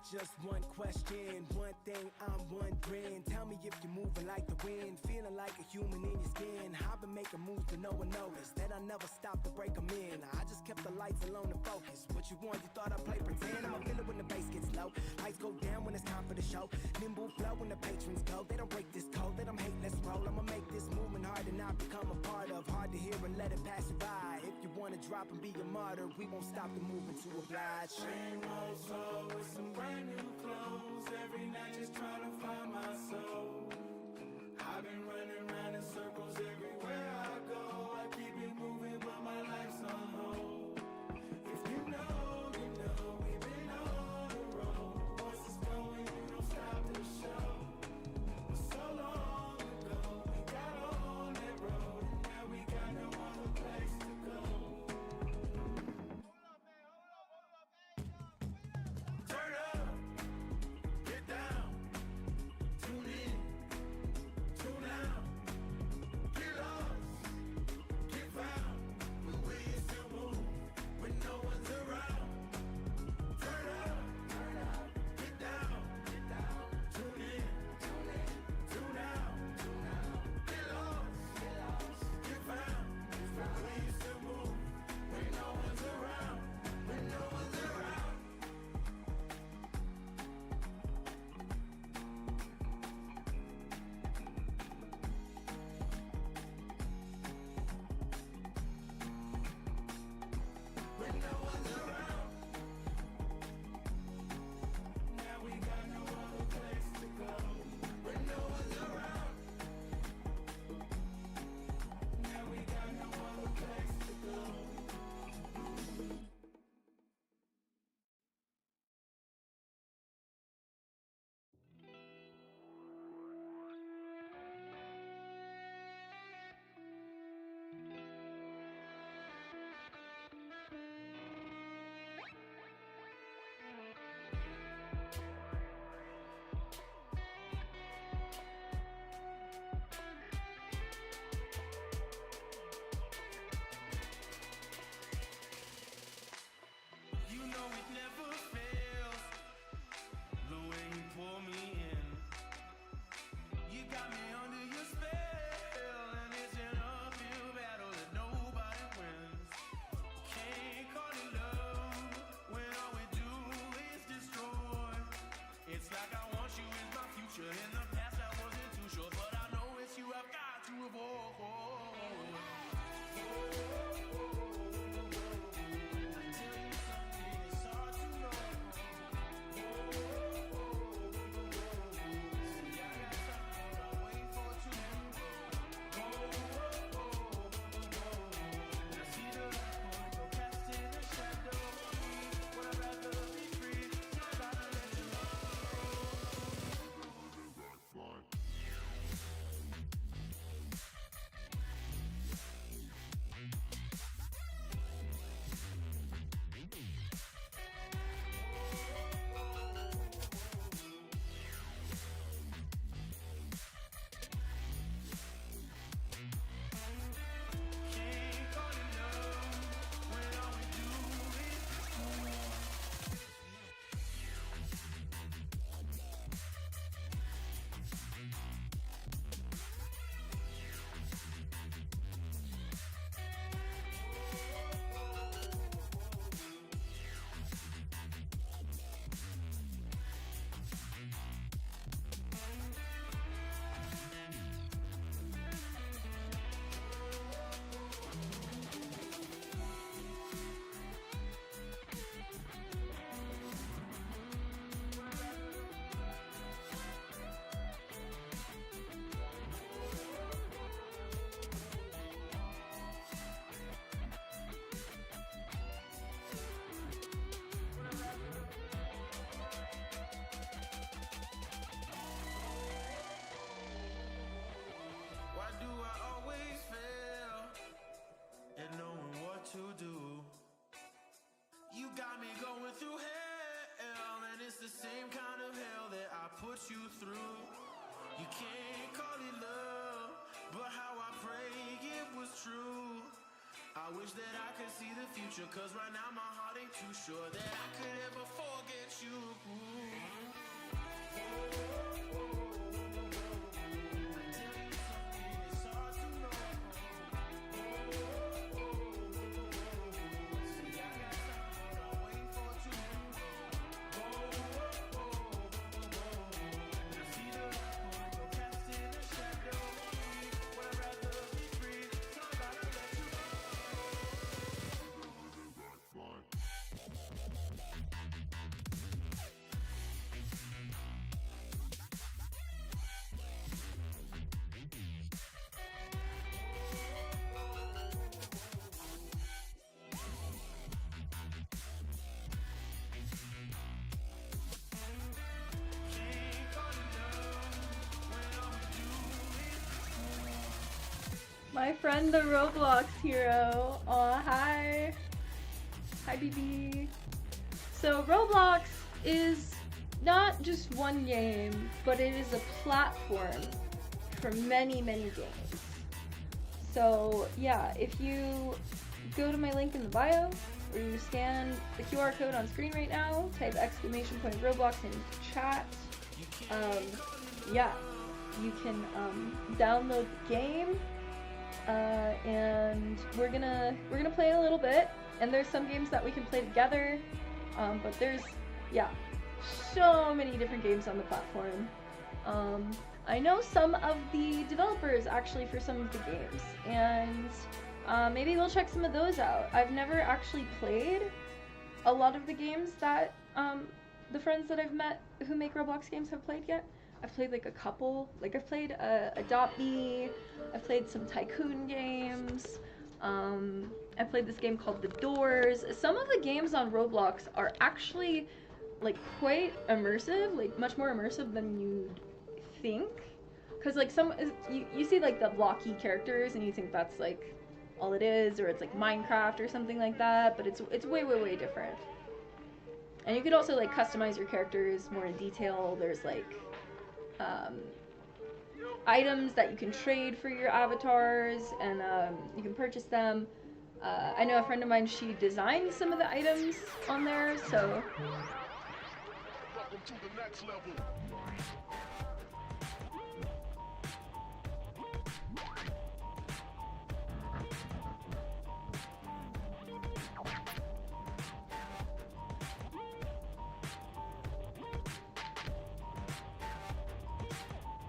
just one question, one thing I'm wondering. Tell me if you're moving like the wind, feeling like a human in your skin. I've been making moves but no one noticed that I never stopped to break them in. I just kept the lights alone to focus. What you want, you thought I play pretend. I'ma feel it when the bass gets low, lights go down when it's time for the show. Nimble flow when the patrons go, they don't break this code, let them hate, let's roll. I'ma make this movement hard to not become a part of, hard to hear and let it pass you by. If you wanna drop and be a martyr, we won't stop the movement to oblige. Same old soul with some brand new clothes. Every night just trying to find my soul. I've been running around in circles everywhere I go. I keep it moving but my life's on hold. If you know, we've been on the road. Voices going, you don't stop the show. But so long ago, we got on that road, and now we got no other place to go. Turn up, get down, tune in, tune out, get lost, get found. The way you still move when no one's around. Turn up, get down, tune in, tune out, get lost, get found. The way you still move when no one's around, when no one's around. When no one's around. Now we got no other place to go. When no one's around. Now we got no other place to go. You know it never fails, the way you pull me in. You got me under your spell, and it's an uphill battle that nobody wins. Can't call it love when all we do is destroy. It's like I want you in my future. In the past I wasn't too sure, but I know it's you I've got to avoid. Why do I always fail at knowing what to do? You got me going through hell, and it's the same kind of hell that I put you through. You can't call it love, but how I pray it was true. I wish that I could see the future, cause right now my heart ain't ain't too sure that I could ever forget you. It's hard to know. See, I got time, but I'm waiting for it to I see the light, go cast in the shadow on me. But I'd rather be free, so I gotta let you go. My friend the Roblox hero. Aw, hi. Hi, BB. So Roblox is not just one game, but it is a platform for many, many games. So yeah, if you go to my link in the bio, or you scan the QR code on screen right now, type !Roblox in chat, yeah, you can download the game. And we're gonna play a little bit, and there's some games that we can play together, but there's so many different games on the platform. I know some of the developers actually for some of the games, and maybe we'll check some of those out. I've never actually played a lot of the games that the friends that I've met who make Roblox games have played yet. I've played like a couple, like I've played Adopt Me, I've played some Tycoon games, I played this game called The Doors. Some of the games on Roblox are actually like quite immersive, like much more immersive than you'd think. Cause like you see like the blocky characters and you think that's like all it is, or it's like Minecraft or something like that, but it's way, way, way different. And you could also like customize your characters more in detail. There's like items that you can trade for your avatars, and you can purchase them. I know a friend of mine, she designed some of the items on there, so Welcome to the next level.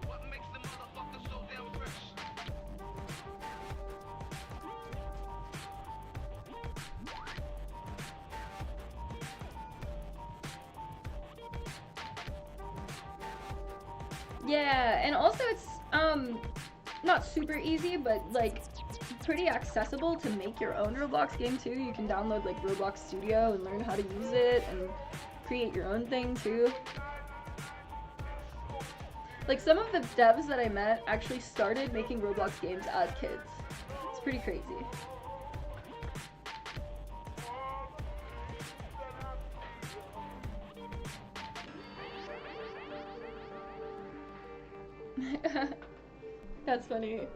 What makes the motherfucker so damn fresh? yeah, and also it's not super easy, but like pretty accessible to make your own Roblox game too. You can download like Roblox Studio and learn how to use it and create your own thing too. Like some of the devs that I met actually started making Roblox games as kids. It's pretty crazy. That's funny.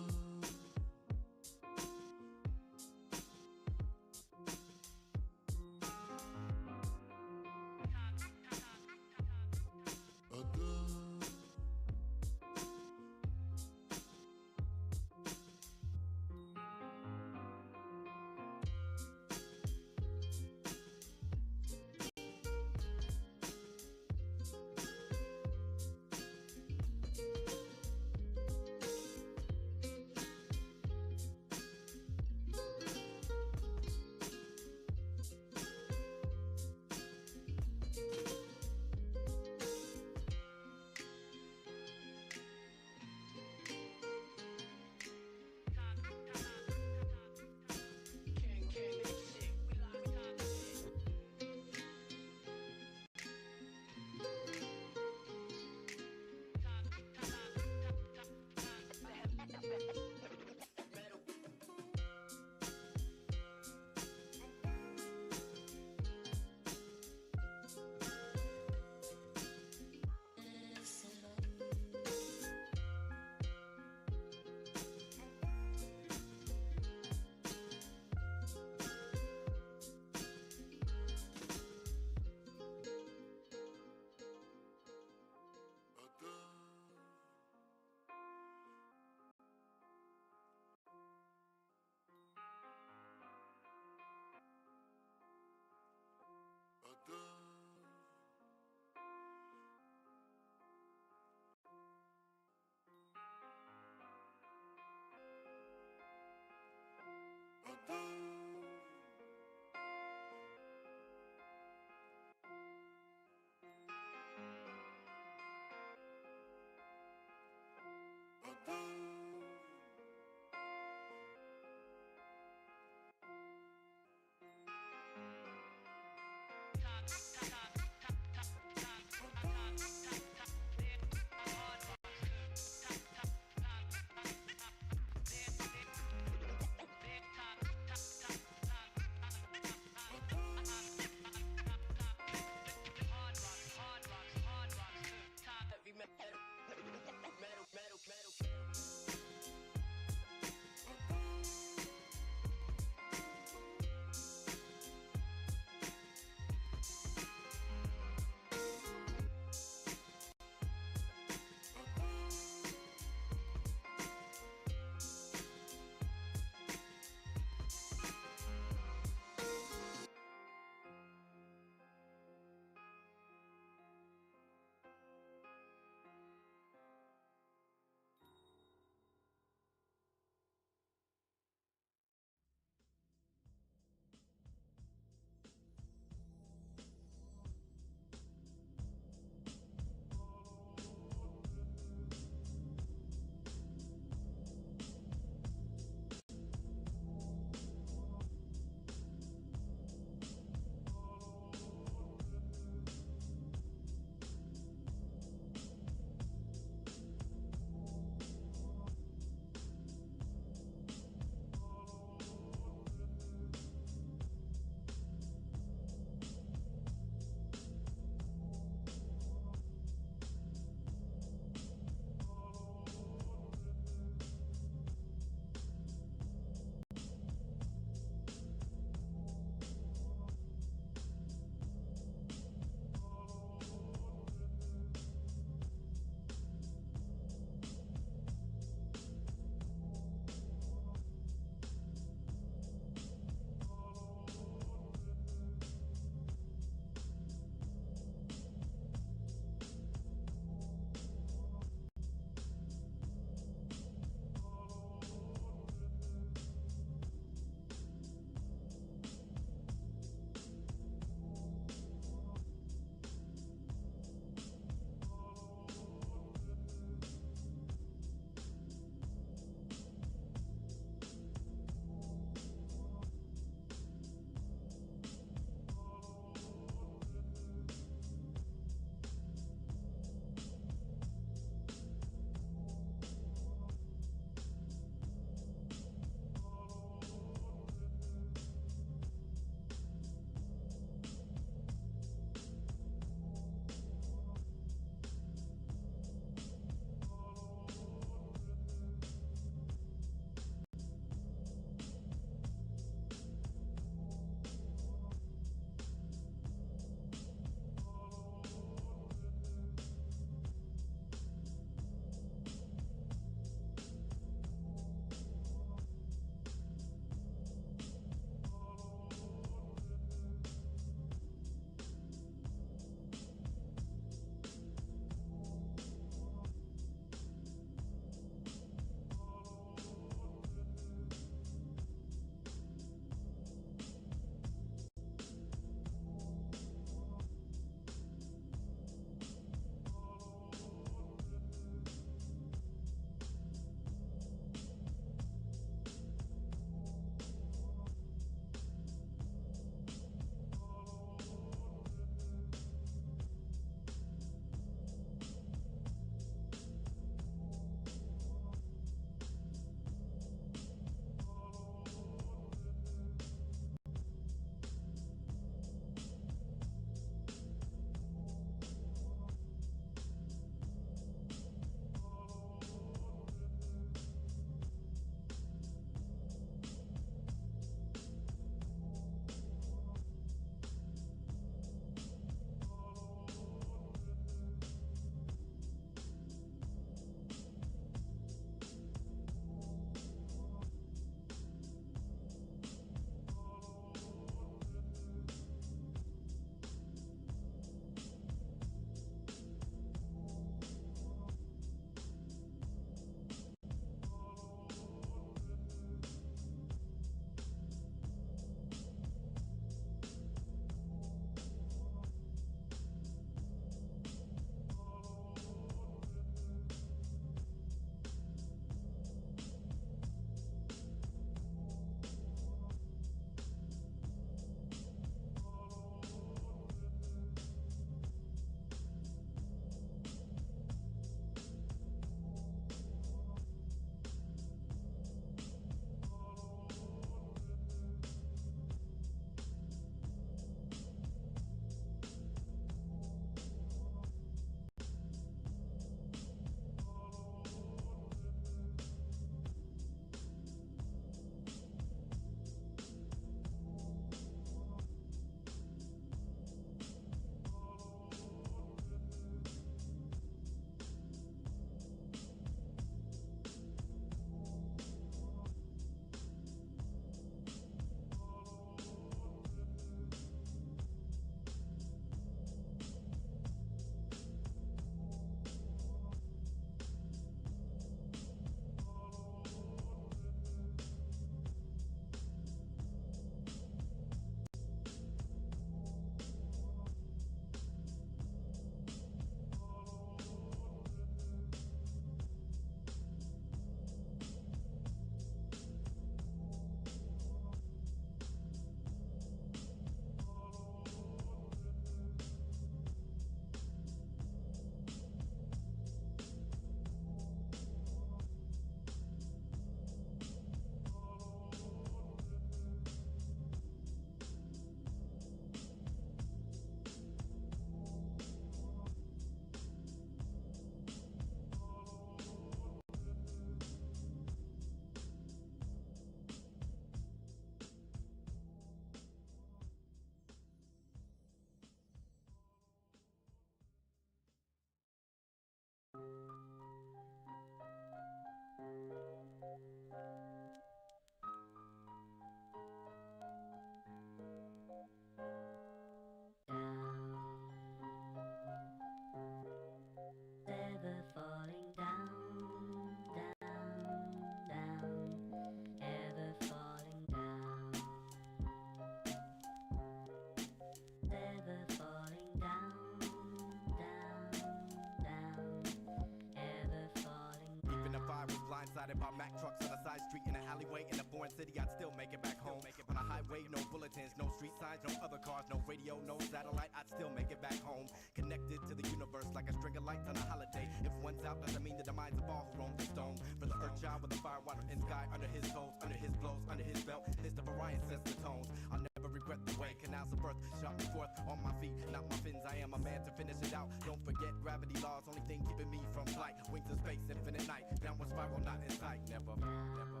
Surrounded by Mack trucks on a side street in an alleyway in a foreign city, I'd still make it back home. On a highway, no bulletins, no street signs, no other cars, no radio, no satellite, I'd still make it back home. Connected to the universe like a string of lights on a holiday. If one's out, doesn't mean that the minds of all who roam the stone. For the earth child with the fire, water, and sky under his toes, under his blows, under his belt, his the Orion sets the tones. I'll never regret the way canals of birth shot me forth on my feet, not my fins. I am a man to finish it out. Don't forget gravity laws, only thing keeping me from flight. Wings of space, infinite night, downward spiral, not in sight. Never, never.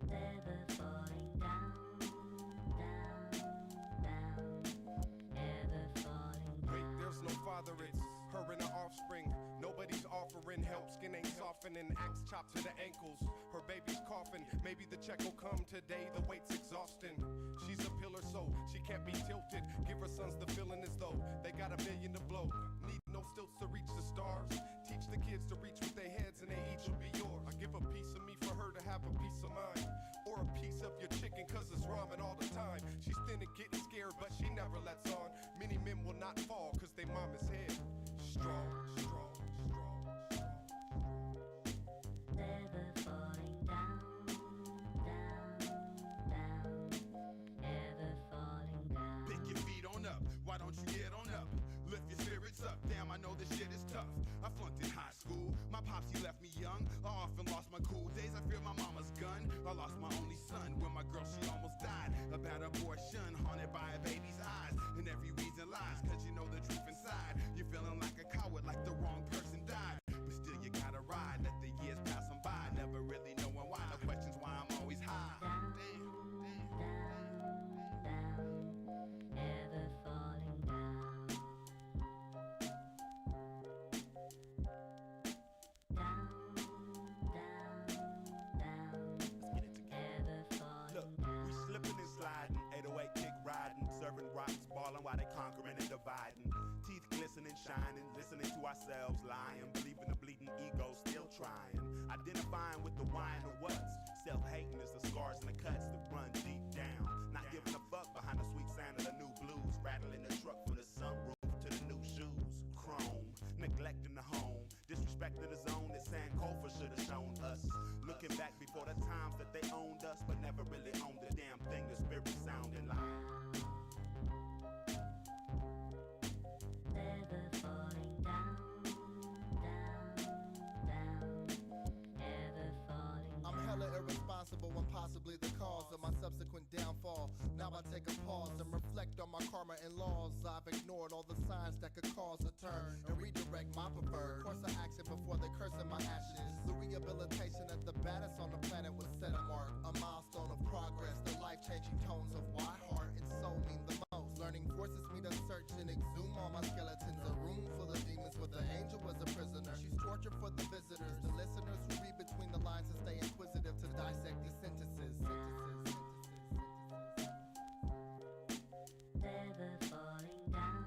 Never falling down, never falling down. Wait, there's no father, it's her and her offspring. Nobody's offering help, skin ain't softening, axe chopped to the ankles. Her baby's coughing, maybe the check will come today, the weight's exhausting. She's a pillar, so she can't be tilted. Give her sons the feeling as though they got $1 million to blow. Need no stilts to reach the stars. Teach the kids to reach with their heads and they each will be yours. I give a piece of me for her to have a peace of mind. Or a piece of your chicken cause it's ramen all the time. She's thin and getting scared but she never lets on. Many men will not fall cause they mama's head strong, strong, strong, strong. Never falling down, never falling down. Pick your feet on up, why don't you get on up? Lift your spirits up, damn I know this shit is tough. I flunked in high school, my pops he left me young. I often lost my cool days, I fear my mama's gun. I lost my only son when my girl she almost died. A bad abortion, haunted by a baby's eyes. And every reason lies, cause you know the truth inside. You're feeling like a coward, like the wrong person died. But still you gotta ride, let the years pass on by. Never really knowing why, no questions why I'm always high. Damn. Never falling down. Look, we slipping and sliding, 808 kick riding, serving rocks, balling while they conquering and dividing. Teeth glistening, shining, listening to ourselves lying, believing the bleeding ego, still trying. Identifying with the wine or what's self-hating is the scars and the cuts that run deep down. Not giving a fuck behind the sweet sound of the new blues, rattling the truck from the sunroof to the new shoes. Chrome, neglecting the home, disrespecting the zone that Sankofa should have shown us. Looking back before the times that they owned us, but never really owned the damn thing the spirit sounding like. Never falling down, never falling down. I'm hella irresponsible and possibly the cause of my subsequent downfall. Now I take a pause and reflect on my karma and laws. I've ignored all the signs that could cause a turn and redirect my preferred course of action before they curse in my ashes. The rehabilitation at the baddest on the planet was set a mark, a milestone of progress. The life-changing tones of why heart and soul mean the most. Learning forces me to search and exhume all my skeletons. A room full of demons where the angel was a prisoner. She's torture for the visitors, the listeners who read between the lines and stay inquisitive to dissect these sentences. Never falling down,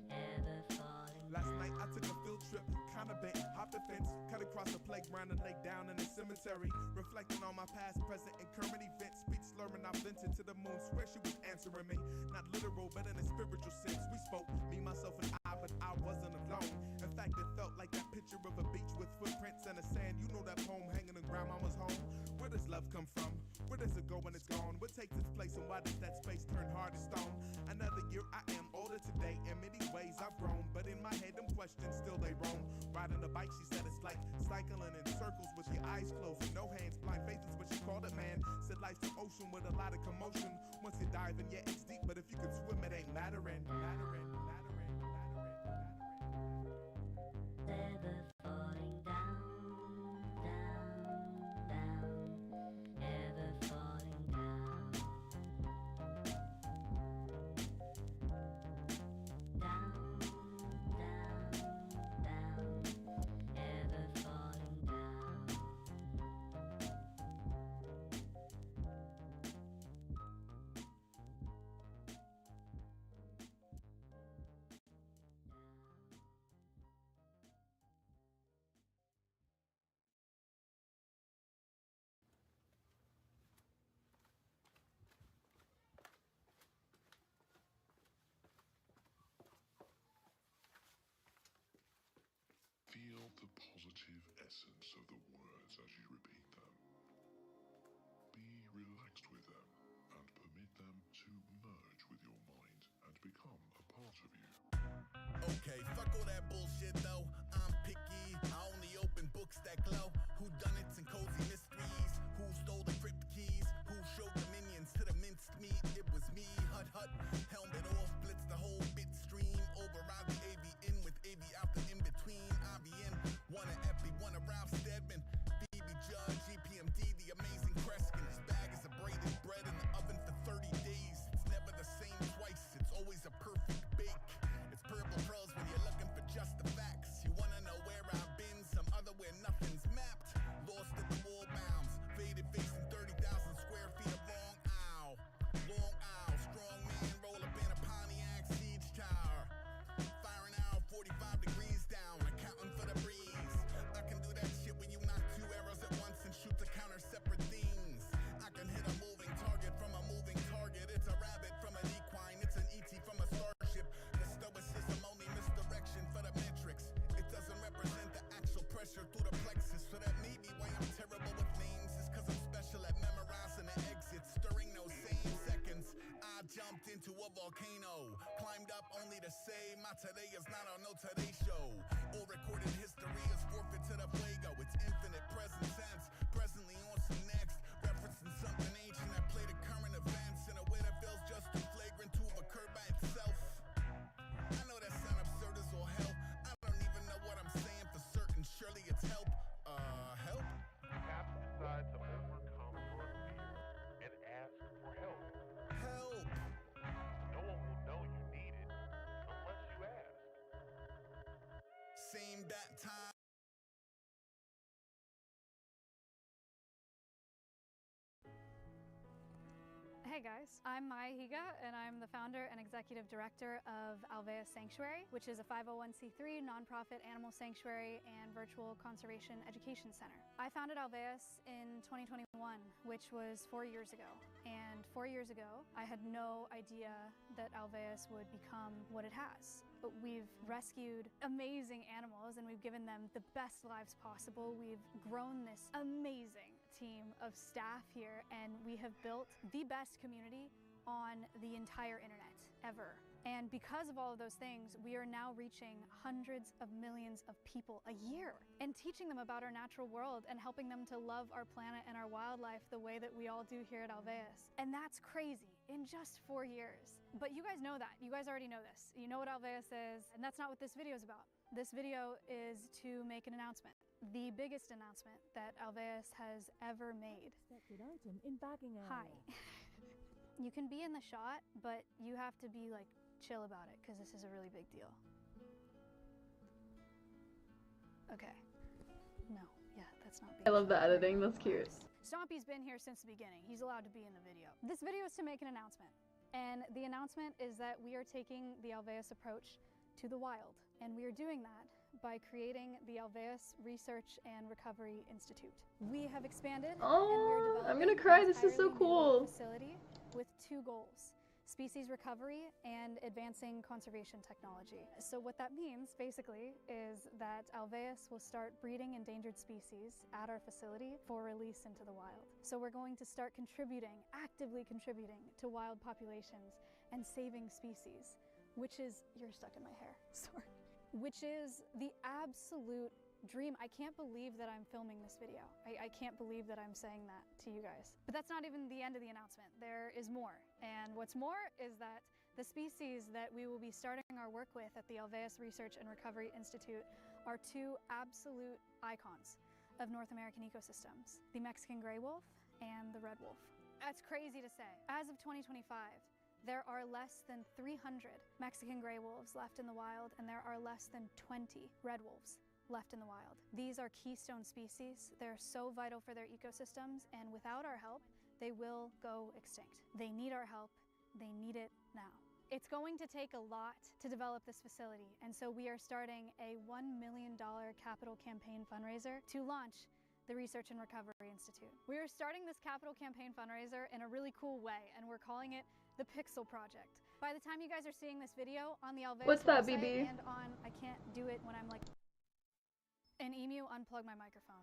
ever falling Last night I took a field trip, kinda bent, hopped the fence, cut across the playground and laid down in the cemetery. Reflecting on my past, present, and current events. Speech slurring, I vented to the moon, swear she was answering me. Not literal, but in a spiritual sense. We spoke, me, myself, and I, but I wasn't alone. In fact, it felt like that picture of a beach with footprints and the sand. You know that poem hanging in grandmama's home. Where does love come from? Where does it go when it's gone? What takes its place and why does that space turn hard to stone? Another year I am older today. In many ways I've grown, but in my head them questions still they roam. Riding a bike, she said it's like cycling in circles with your eyes closed and no hands, blind faces, but she called it man. Said life's an ocean with a lot of commotion. Once you dive in, yeah, it's deep, but if you can swim, it ain't mattering. Never falling down, ever falling down. Down, ever falling down. the positive essence of the words as you repeat them. Be relaxed with them and permit them to merge with your mind and become a part of you. Okay, fuck all that bullshit though. I'm picky. I only open books that glow. Who done it and cozy mysteries? Who stole the crypt keys? Who showed the minions to the minced meat? It was me. Hut hut. Helmet off. Blitz the whole bit stream. Override the AV in with AV out the in between. IBN. One of Epi. One of Ralph Steadman. Phoebe Judge. GPMD. The amazing Kreskin. His bag is a braided bread in the oven for 30 days. It's never the same twice. It's always a perfect bake. It's purple pearls when you're looking for just the facts. You wanna know where I've been? Some other where nothing's mapped. Lost at the wall bounds. Faded facing 30,000 square feet of long aisle. Long aisle. Strong man roll up in a Pontiac siege tower. Firing out 45 degrees down. Accounting for the breeze. I can do that shit when you knock 2 arrows at once and shoot to counter separate things. I can hit a moving target from a moving target. It's a rabbit from an equine. It's an ET from a starship. The stoicism only misdirection for the metrics. It doesn't represent the actual pressure through the plexus. So that may be why I'm terrible with names. It's cause I'm special at memorizing the exits. During those same seconds, I jumped into a volcano. Climbed up only to say my today is not on no Today Show. All recorded history is forfeit to the fuego. It's infinite present tense. Presently on some next. Referencing something ancient that played the current events in a way that feels just too flagrant to have occurred by itself. I know that sounds absurd as all hell. I don't even know what I'm saying for certain. Surely it's help. Help? You have to decide to overcome your fear and ask for help. Help! No one will know you need it unless you ask. Same that time. Hey guys, I'm Maya Higa, and I'm the founder and executive director of Alveus Sanctuary, which is a 501c3 nonprofit animal sanctuary and virtual conservation education center. I founded Alveus in 2021, which was 4 years ago. And 4 years ago, I had no idea that Alveus would become what it has. But we've rescued amazing animals and we've given them the best lives possible. We've grown this amazing team of staff here, and we have built the best community on the entire internet ever. And because of all of those things, we are now reaching hundreds of millions of people a year and teaching them about our natural world and helping them to love our planet and our wildlife the way that we all do here at Alveus. And that's crazy in just 4 years. But you guys know that. You guys already know this. You know what Alveus is, and that's not what this video is about. This video is to make an announcement. The biggest announcement that Alveus has ever made. Expected item in bagging area. Hi. You can be in the shot, but you have to be like chill about it because this is a really big deal. Okay. No, yeah, that's not being I love the editing, that's cute. Stompy's been here since the beginning. He's allowed to be in the video. This video is to make an announcement. And the announcement is that we are taking the Alveus approach to the wild. And we are doing that by creating the Alveus Research and Recovery Institute. We have expanded. Oh, I'm gonna cry. This is so cool. Facility with 2 goals: species recovery and advancing conservation technology. So what that means basically is that Alveus will start breeding endangered species at our facility for release into the wild. So we're going to start actively contributing to wild populations and saving species, which is, you're stuck in my hair, sorry. Which is the absolute dream. I can't believe that I'm filming this video. I can't believe that I'm saying that to you guys. But that's not even the end of the announcement. There is more. And what's more is that the species that we will be starting our work with at the Alveus Research and Recovery Institute are 2 absolute icons of North American ecosystems: the Mexican gray wolf and the red wolf. That's crazy to say. As of 2025, there are less than 300 Mexican gray wolves left in the wild, and there are less than 20 red wolves left in the wild. These are keystone species. They're so vital for their ecosystems, and without our help, they will go extinct. They need our help. They need it now. It's going to take a lot to develop this facility, and so we are starting a $1 million capital campaign fundraiser to launch the Research and Recovery Institute. We are starting this capital campaign fundraiser in a really cool way, and we're calling it the Pixel Project. By the time you guys are seeing this video on the Alveus What's that, website BB? and on, I can't do it when I'm like An emu unplugged my microphone.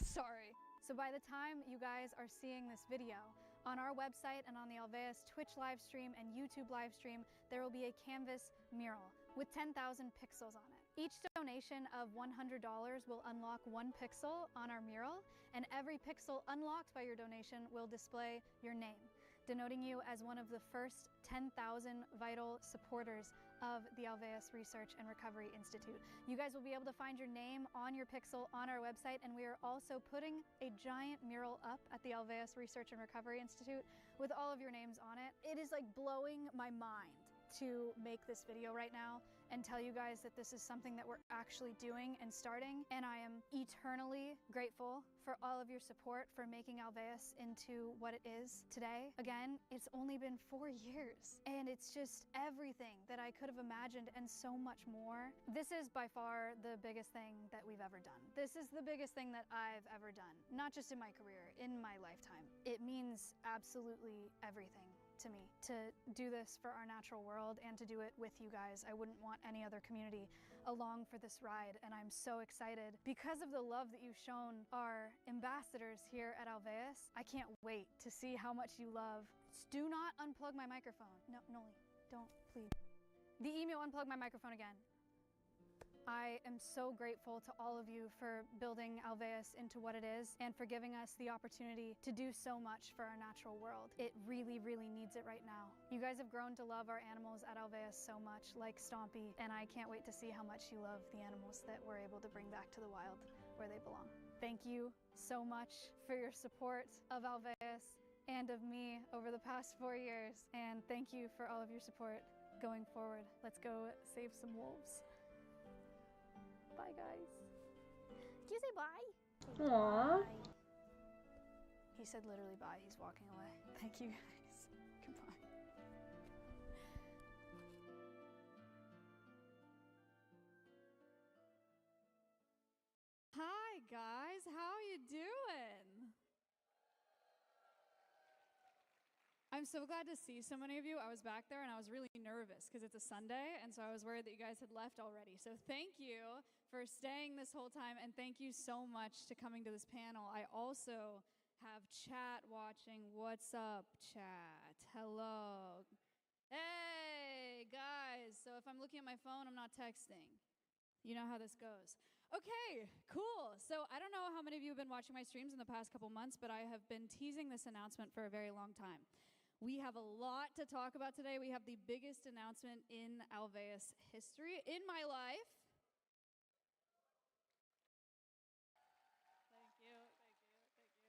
Sorry. So by the time you guys are seeing this video, on our website and on the Alveus Twitch live stream and YouTube live stream, there will be a canvas mural with 10,000 pixels on it. Each donation of $100 will unlock 1 pixel on our mural, and every pixel unlocked by your donation will display your name, denoting you as one of the first 10,000 vital supporters of the Alveus Research and Recovery Institute. You guys will be able to find your name on your pixel on our website, and we are also putting a giant mural up at the Alveus Research and Recovery Institute with all of your names on it. It is like blowing my mind to make this video right now and tell you guys that this is something that we're actually doing and starting, and I am eternally grateful for all of your support for making Alveus into what it is today. Again, it's only been 4 years, and it's just everything that I could have imagined and so much more. This is by far the biggest thing that we've ever done. This is the biggest thing that I've ever done, not just in my career, in my lifetime. It means absolutely everything to me to do this for our natural world and to do it with you guys. I wouldn't want any other community along for this ride, and I'm so excited because of the love that you've shown our ambassadors here at Alveus. I can't wait to see how much you love. Do not unplug my microphone. No, Noli, don't, please. The email unplugged my microphone again. I am so grateful to all of you for building Alveus into what it is and for giving us the opportunity to do so much for our natural world. It really, really needs it right now. You guys have grown to love our animals at Alveus so much, like Stompy, and I can't wait to see how much you love the animals that we're able to bring back to the wild where they belong. Thank you so much for your support of Alveus and of me over the past 4 years, and thank you for all of your support going forward. Let's go save some wolves. Bye, guys. Did you say bye? Aww. Bye. He said literally bye. He's walking away. Thank you, guys. Goodbye. Hi, guys. How you doing? I'm so glad to see so many of you. I was back there and I was really nervous because it's a Sunday, and so I was worried that you guys had left already. So thank you for staying this whole time, and thank you so much to coming to this panel. I also have chat watching. What's up, chat? Hello. Hey, guys. So if I'm looking at my phone, I'm not texting. You know how this goes. Okay, cool. So I don't know how many of you have been watching my streams in the past couple months, but I have been teasing this announcement for a very long time. We have a lot to talk about today. We have the biggest announcement in Alveus history, in my life. Thank you, thank you,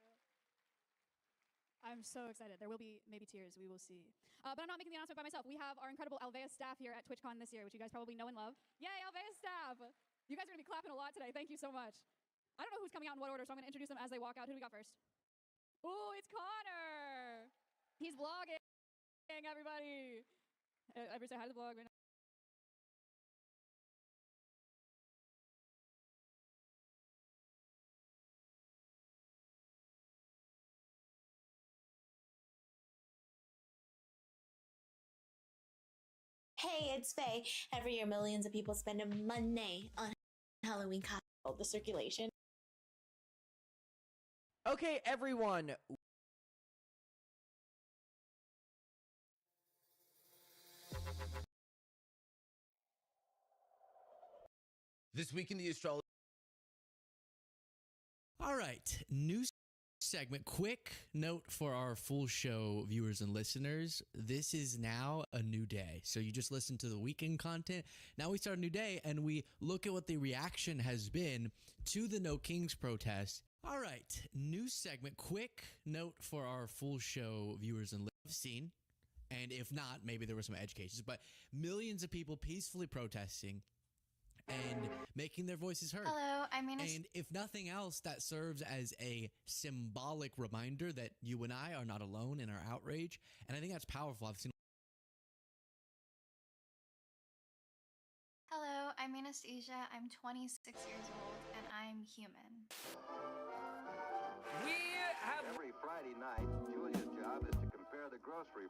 thank you. I'm so excited. There will be maybe tears, we will see. But I'm not making the announcement by myself. We have our incredible Alveus staff here at TwitchCon this year, which you guys probably know and love. Yay, Alveus staff! You guys are gonna be clapping a lot today. Thank you so much. I don't know who's coming out in what order, so I'm gonna introduce them as they walk out. Who do we got first? Ooh, it's Connor! He's vlogging, everybody. Everybody say hi to the vlog right now. Hey, it's Faye. Every year, millions of people spend money on Halloween costumes. The circulation. Okay, everyone. This week in the astrology. All right, new segment. Quick note for our full show viewers and listeners. This is now a new day. So you just listened to the weekend content. Now we start a new day and we look at what the reaction has been to the No Kings protest. All right, new segment. Quick note for our full show viewers and listeners. And if not, maybe there were some edge cases, but millions of people peacefully protesting and making their voices heard. Hello, I'm Mina. And if nothing else, that serves as a symbolic reminder that you and I are not alone in our outrage. And I think that's powerful. I've seen. Hello, I'm Anastasia. I'm 26 years old and I'm human. We have every Friday night. Julia's job is to compare the grocery.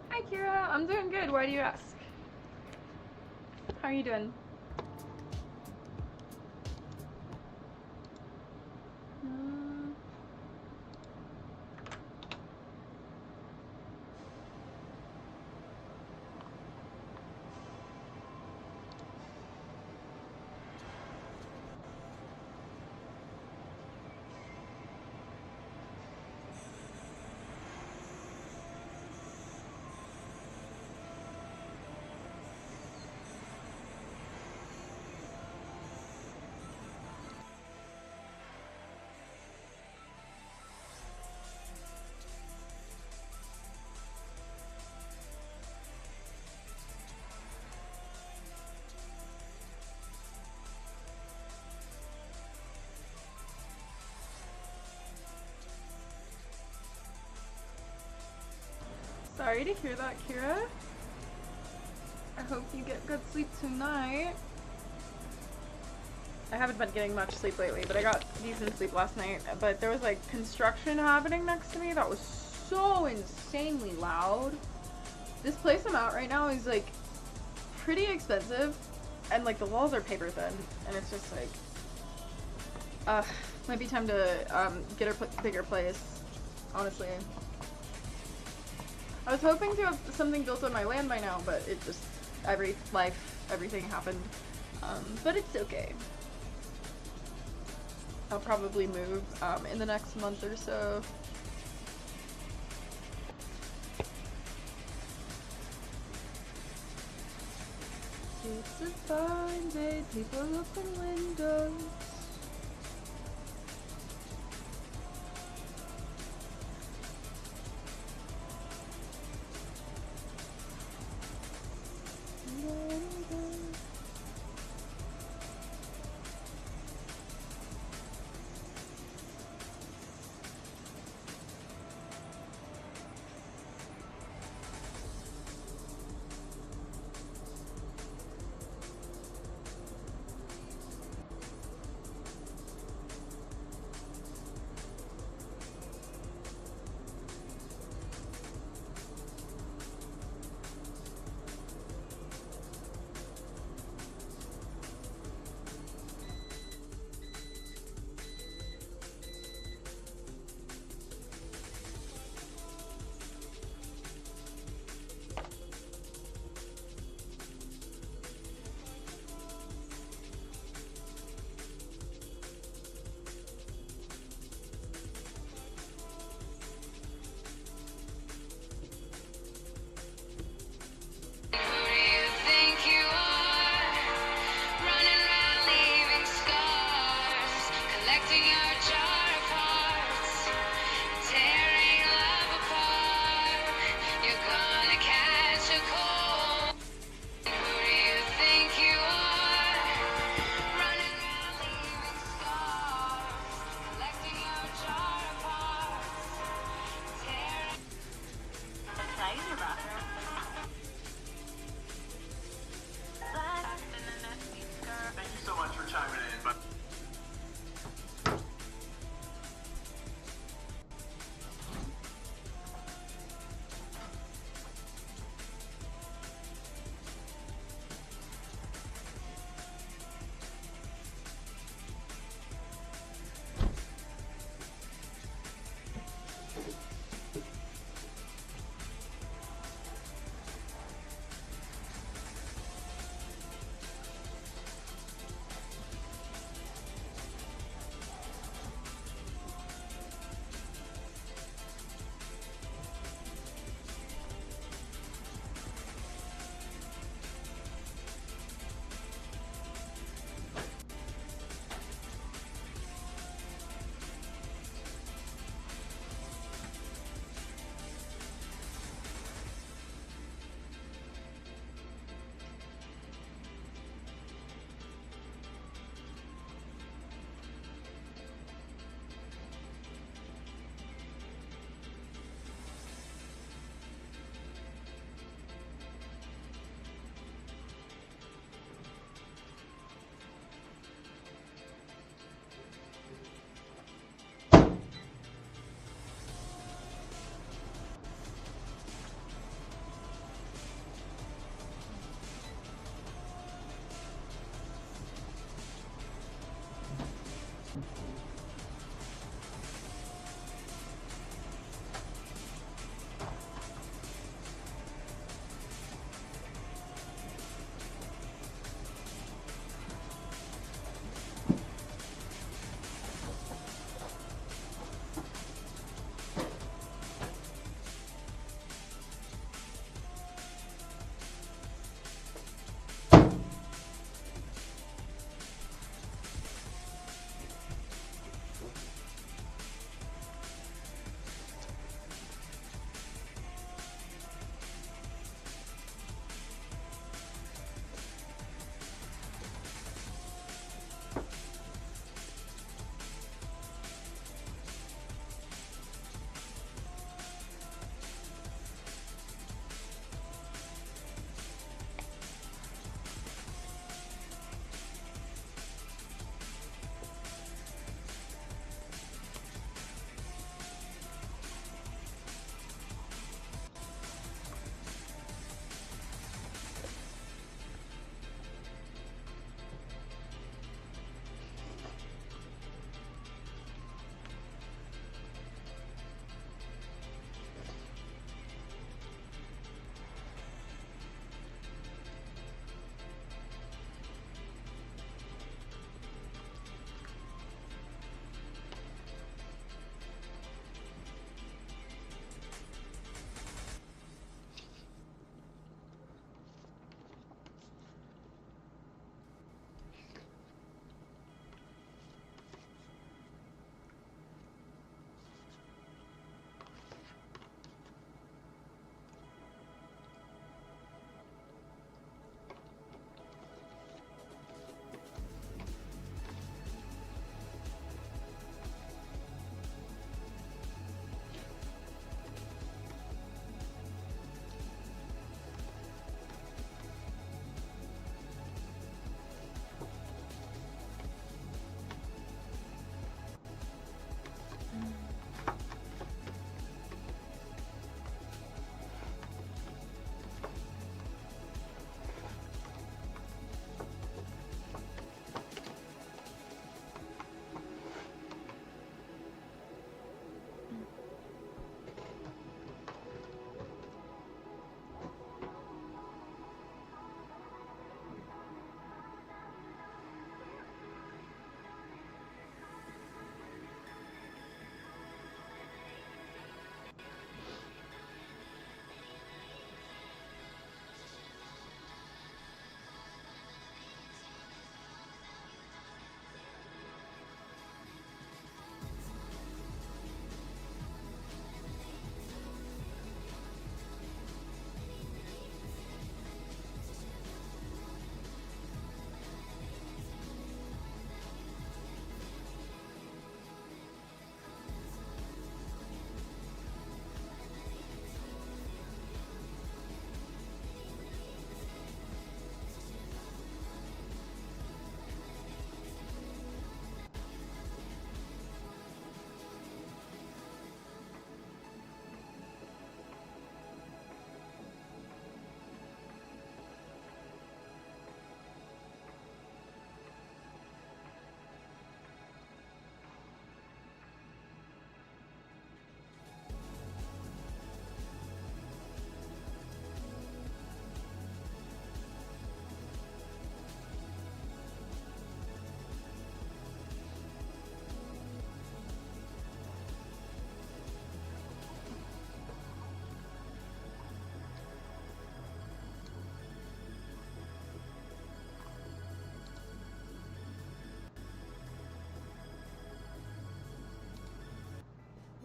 Hi Kira, I'm doing good. Why do you ask? How are you doing? Sorry to hear that, Kira. I hope you get good sleep tonight. I haven't been getting much sleep lately, but I got decent sleep last night. But there was like construction happening next to me that was so insanely loud. This place I'm at right now is like pretty expensive, and like the walls are paper thin, and it's just like, might be time to get a bigger place, honestly. I was hoping to have something built on my land by now, but it just, everything happened. But it's okay. I'll probably move in the next month or so. It's a fine day, people open windows.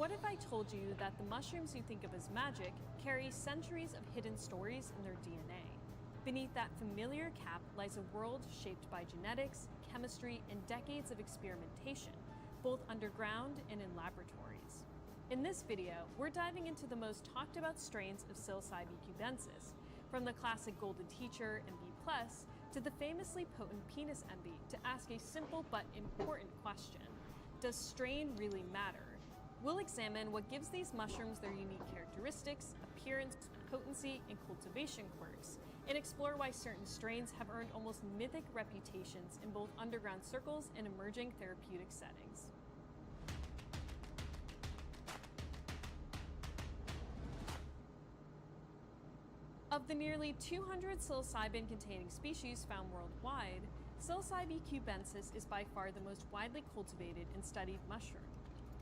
what if I told you that the mushrooms you think of as magic carry centuries of hidden stories in their DNA? Beneath that familiar cap lies a world shaped by genetics, chemistry, and decades of experimentation, both underground and in laboratories. In this video, we're diving into the most talked about strains of psilocybe cubensis, from the classic golden teacher and B+, to the famously potent penis envy, to ask a simple but important question: does strain really matter? We'll examine what gives these mushrooms their unique characteristics, appearance, potency, and cultivation quirks, and explore why certain strains have earned almost mythic reputations in both underground circles and emerging therapeutic settings. Of the nearly 200 psilocybin-containing species found worldwide, psilocybe cubensis is by far the most widely cultivated and studied mushroom.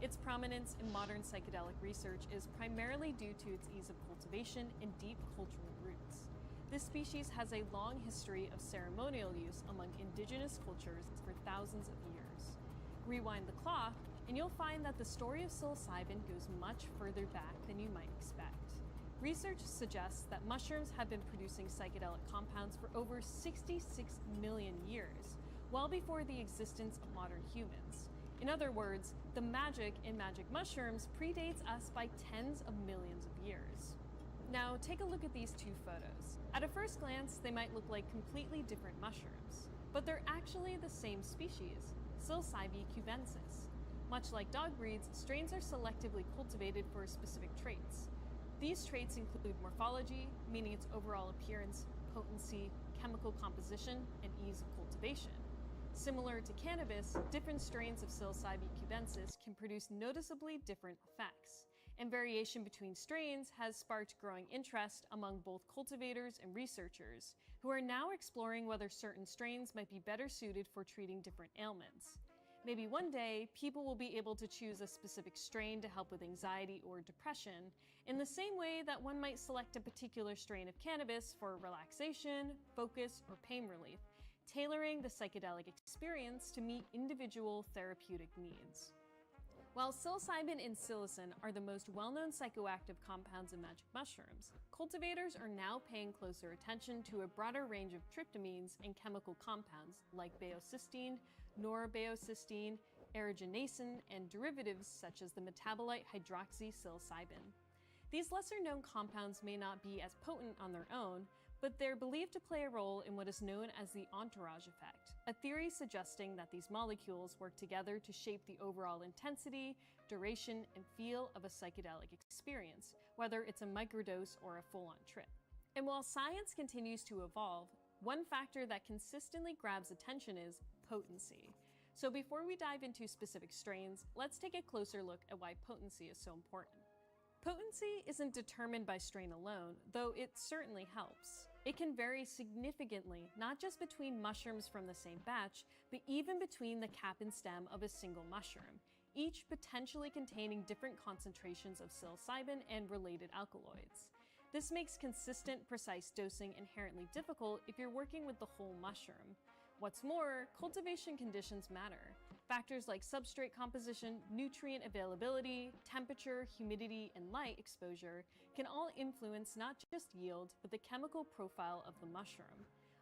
Its prominence in modern psychedelic research is primarily due to its ease of cultivation and deep cultural roots. This species has a long history of ceremonial use among indigenous cultures for thousands of years. Rewind the clock, and you'll find that the story of psilocybin goes much further back than you might expect. Research suggests that mushrooms have been producing psychedelic compounds for over 66 million years, well before the existence of modern humans. In other words, the magic in magic mushrooms predates us by tens of millions of years. Now, take a look at these two photos. At a first glance, they might look like completely different mushrooms, but they're actually the same species, psilocybe cubensis. Much like dog breeds, strains are selectively cultivated for specific traits. These traits include morphology, meaning its overall appearance, potency, chemical composition, and ease of cultivation. Similar to cannabis, different strains of psilocybe cubensis can produce noticeably different effects, and variation between strains has sparked growing interest among both cultivators and researchers, who are now exploring whether certain strains might be better suited for treating different ailments. Maybe one day, people will be able to choose a specific strain to help with anxiety or depression, in the same way that one might select a particular strain of cannabis for relaxation, focus, or pain relief, tailoring the psychedelic experience to meet individual therapeutic needs. While psilocybin and psilocin are the most well-known psychoactive compounds in magic mushrooms, cultivators are now paying closer attention to a broader range of tryptamines and chemical compounds like baeocystin, norbaeocystin, aerogenasin, and derivatives such as the metabolite hydroxypsilocybin. These lesser-known compounds may not be as potent on their own, but they're believed to play a role in what is known as the entourage effect, a theory suggesting that these molecules work together to shape the overall intensity, duration, and feel of a psychedelic experience, whether it's a microdose or a full-on trip. And while science continues to evolve, one factor that consistently grabs attention is potency. So before we dive into specific strains, let's take a closer look at why potency is so important. Potency isn't determined by strain alone, though it certainly helps. It can vary significantly, not just between mushrooms from the same batch, but even between the cap and stem of a single mushroom, each potentially containing different concentrations of psilocybin and related alkaloids. This makes consistent, precise dosing inherently difficult if you're working with the whole mushroom. What's more, cultivation conditions matter. Factors like substrate composition, nutrient availability, temperature, humidity, and light exposure can all influence not just yield, but the chemical profile of the mushroom.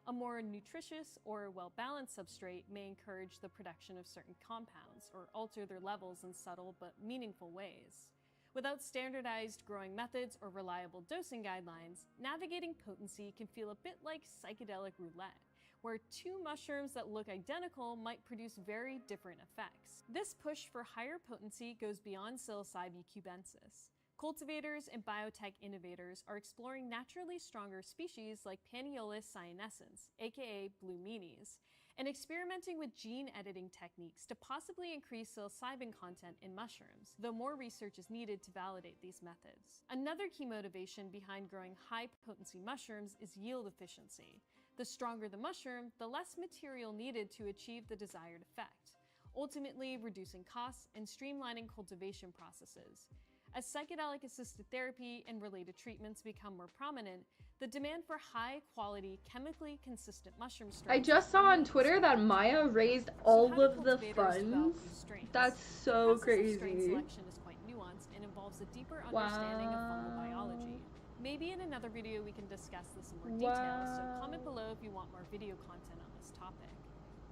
A more nutritious or well-balanced substrate may encourage the production of certain compounds or alter their levels in subtle but meaningful ways. Without standardized growing methods or reliable dosing guidelines, navigating potency can feel a bit like psychedelic roulette, where two mushrooms that look identical might produce very different effects. This push for higher potency goes beyond psilocybe cubensis. Cultivators and biotech innovators are exploring naturally stronger species like Panaeolus cyanescens, aka blue meanies, and experimenting with gene editing techniques to possibly increase psilocybin content in mushrooms, though more research is needed to validate these methods. Another key motivation behind growing high-potency mushrooms is yield efficiency. The stronger the mushroom, the less material needed to achieve the desired effect, ultimately reducing costs and streamlining cultivation processes. As psychedelic-assisted therapy and related treatments become more prominent, the demand for high-quality, chemically consistent mushroom strains. I just saw on Twitter that Maya raised all of the funds. That's so crazy. Selection is quite nuanced and themselves a deeper understanding of fungal biology. Maybe in another video we can discuss this in more detail, so comment below if you want more video content on this topic.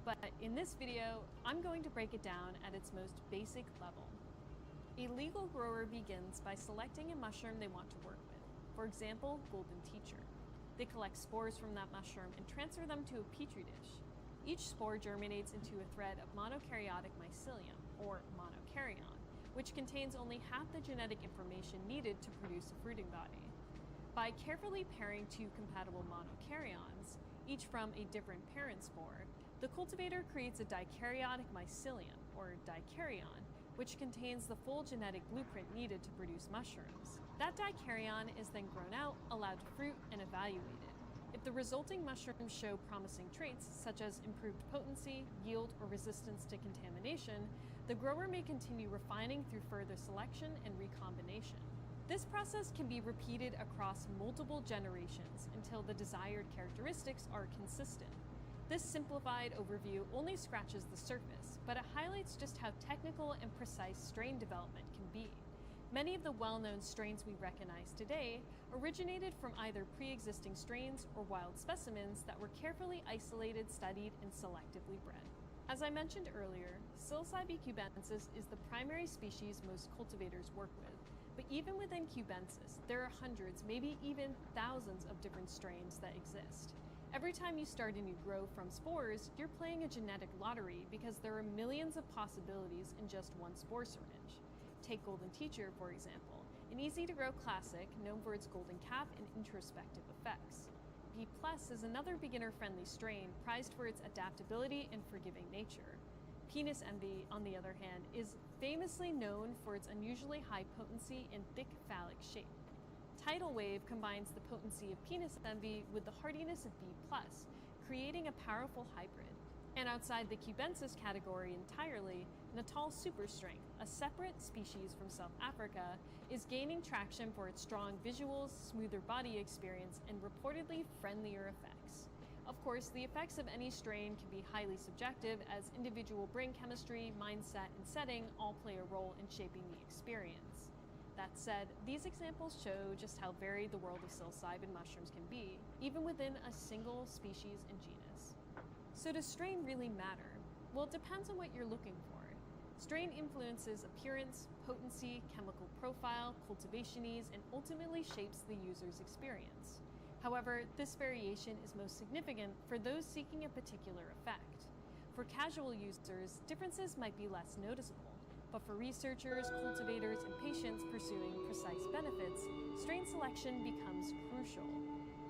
But in this video, I'm going to break it down at its most basic level. A legal grower begins by selecting a mushroom they want to work with. For example, golden teacher. They collect spores from that mushroom and transfer them to a petri dish. Each spore germinates into a thread of monokaryotic mycelium, or monokaryon, which contains only half the genetic information needed to produce a fruiting body. By carefully pairing two compatible monokaryons, each from a different parent spore, the cultivator creates a dikaryotic mycelium, or dikaryon, which contains the full genetic blueprint needed to produce mushrooms. That dikaryon is then grown out, allowed to fruit, and evaluated. If the resulting mushrooms show promising traits, such as improved potency, yield, or resistance to contamination, the grower may continue refining through further selection and recombination. This process can be repeated across multiple generations until the desired characteristics are consistent. This simplified overview only scratches the surface, but it highlights just how technical and precise strain development can be. Many of the well-known strains we recognize today originated from either pre-existing strains or wild specimens that were carefully isolated, studied, and selectively bred. As I mentioned earlier, Psilocybe cubensis is the primary species most cultivators work with, but even within cubensis, there are hundreds, maybe even thousands of different strains that exist. Every time you start a new grow from spores, you're playing a genetic lottery because there are millions of possibilities in just one spore syringe. Take Golden Teacher, for example, an easy-to-grow classic known for its golden cap and introspective effects. B+ is another beginner-friendly strain prized for its adaptability and forgiving nature. Penis envy, on the other hand, is famously known for its unusually high potency and thick phallic shape. Tidal Wave combines the potency of penis envy with the hardiness of B+, creating a powerful hybrid. And outside the cubensis category entirely, Natal Super Strength, a separate species from South Africa, is gaining traction for its strong visuals, smoother body experience, and reportedly friendlier effects. Of course, the effects of any strain can be highly subjective, as individual brain chemistry, mindset, and setting all play a role in shaping the experience. That said, these examples show just how varied the world of psilocybin mushrooms can be, even within a single species and genus. So does strain really matter? Well, it depends on what you're looking for. Strain influences appearance, potency, chemical profile, cultivation ease, and ultimately shapes the user's experience. However, this variation is most significant for those seeking a particular effect. For casual users, differences might be less noticeable. But for researchers, cultivators, and patients pursuing precise benefits, strain selection becomes crucial.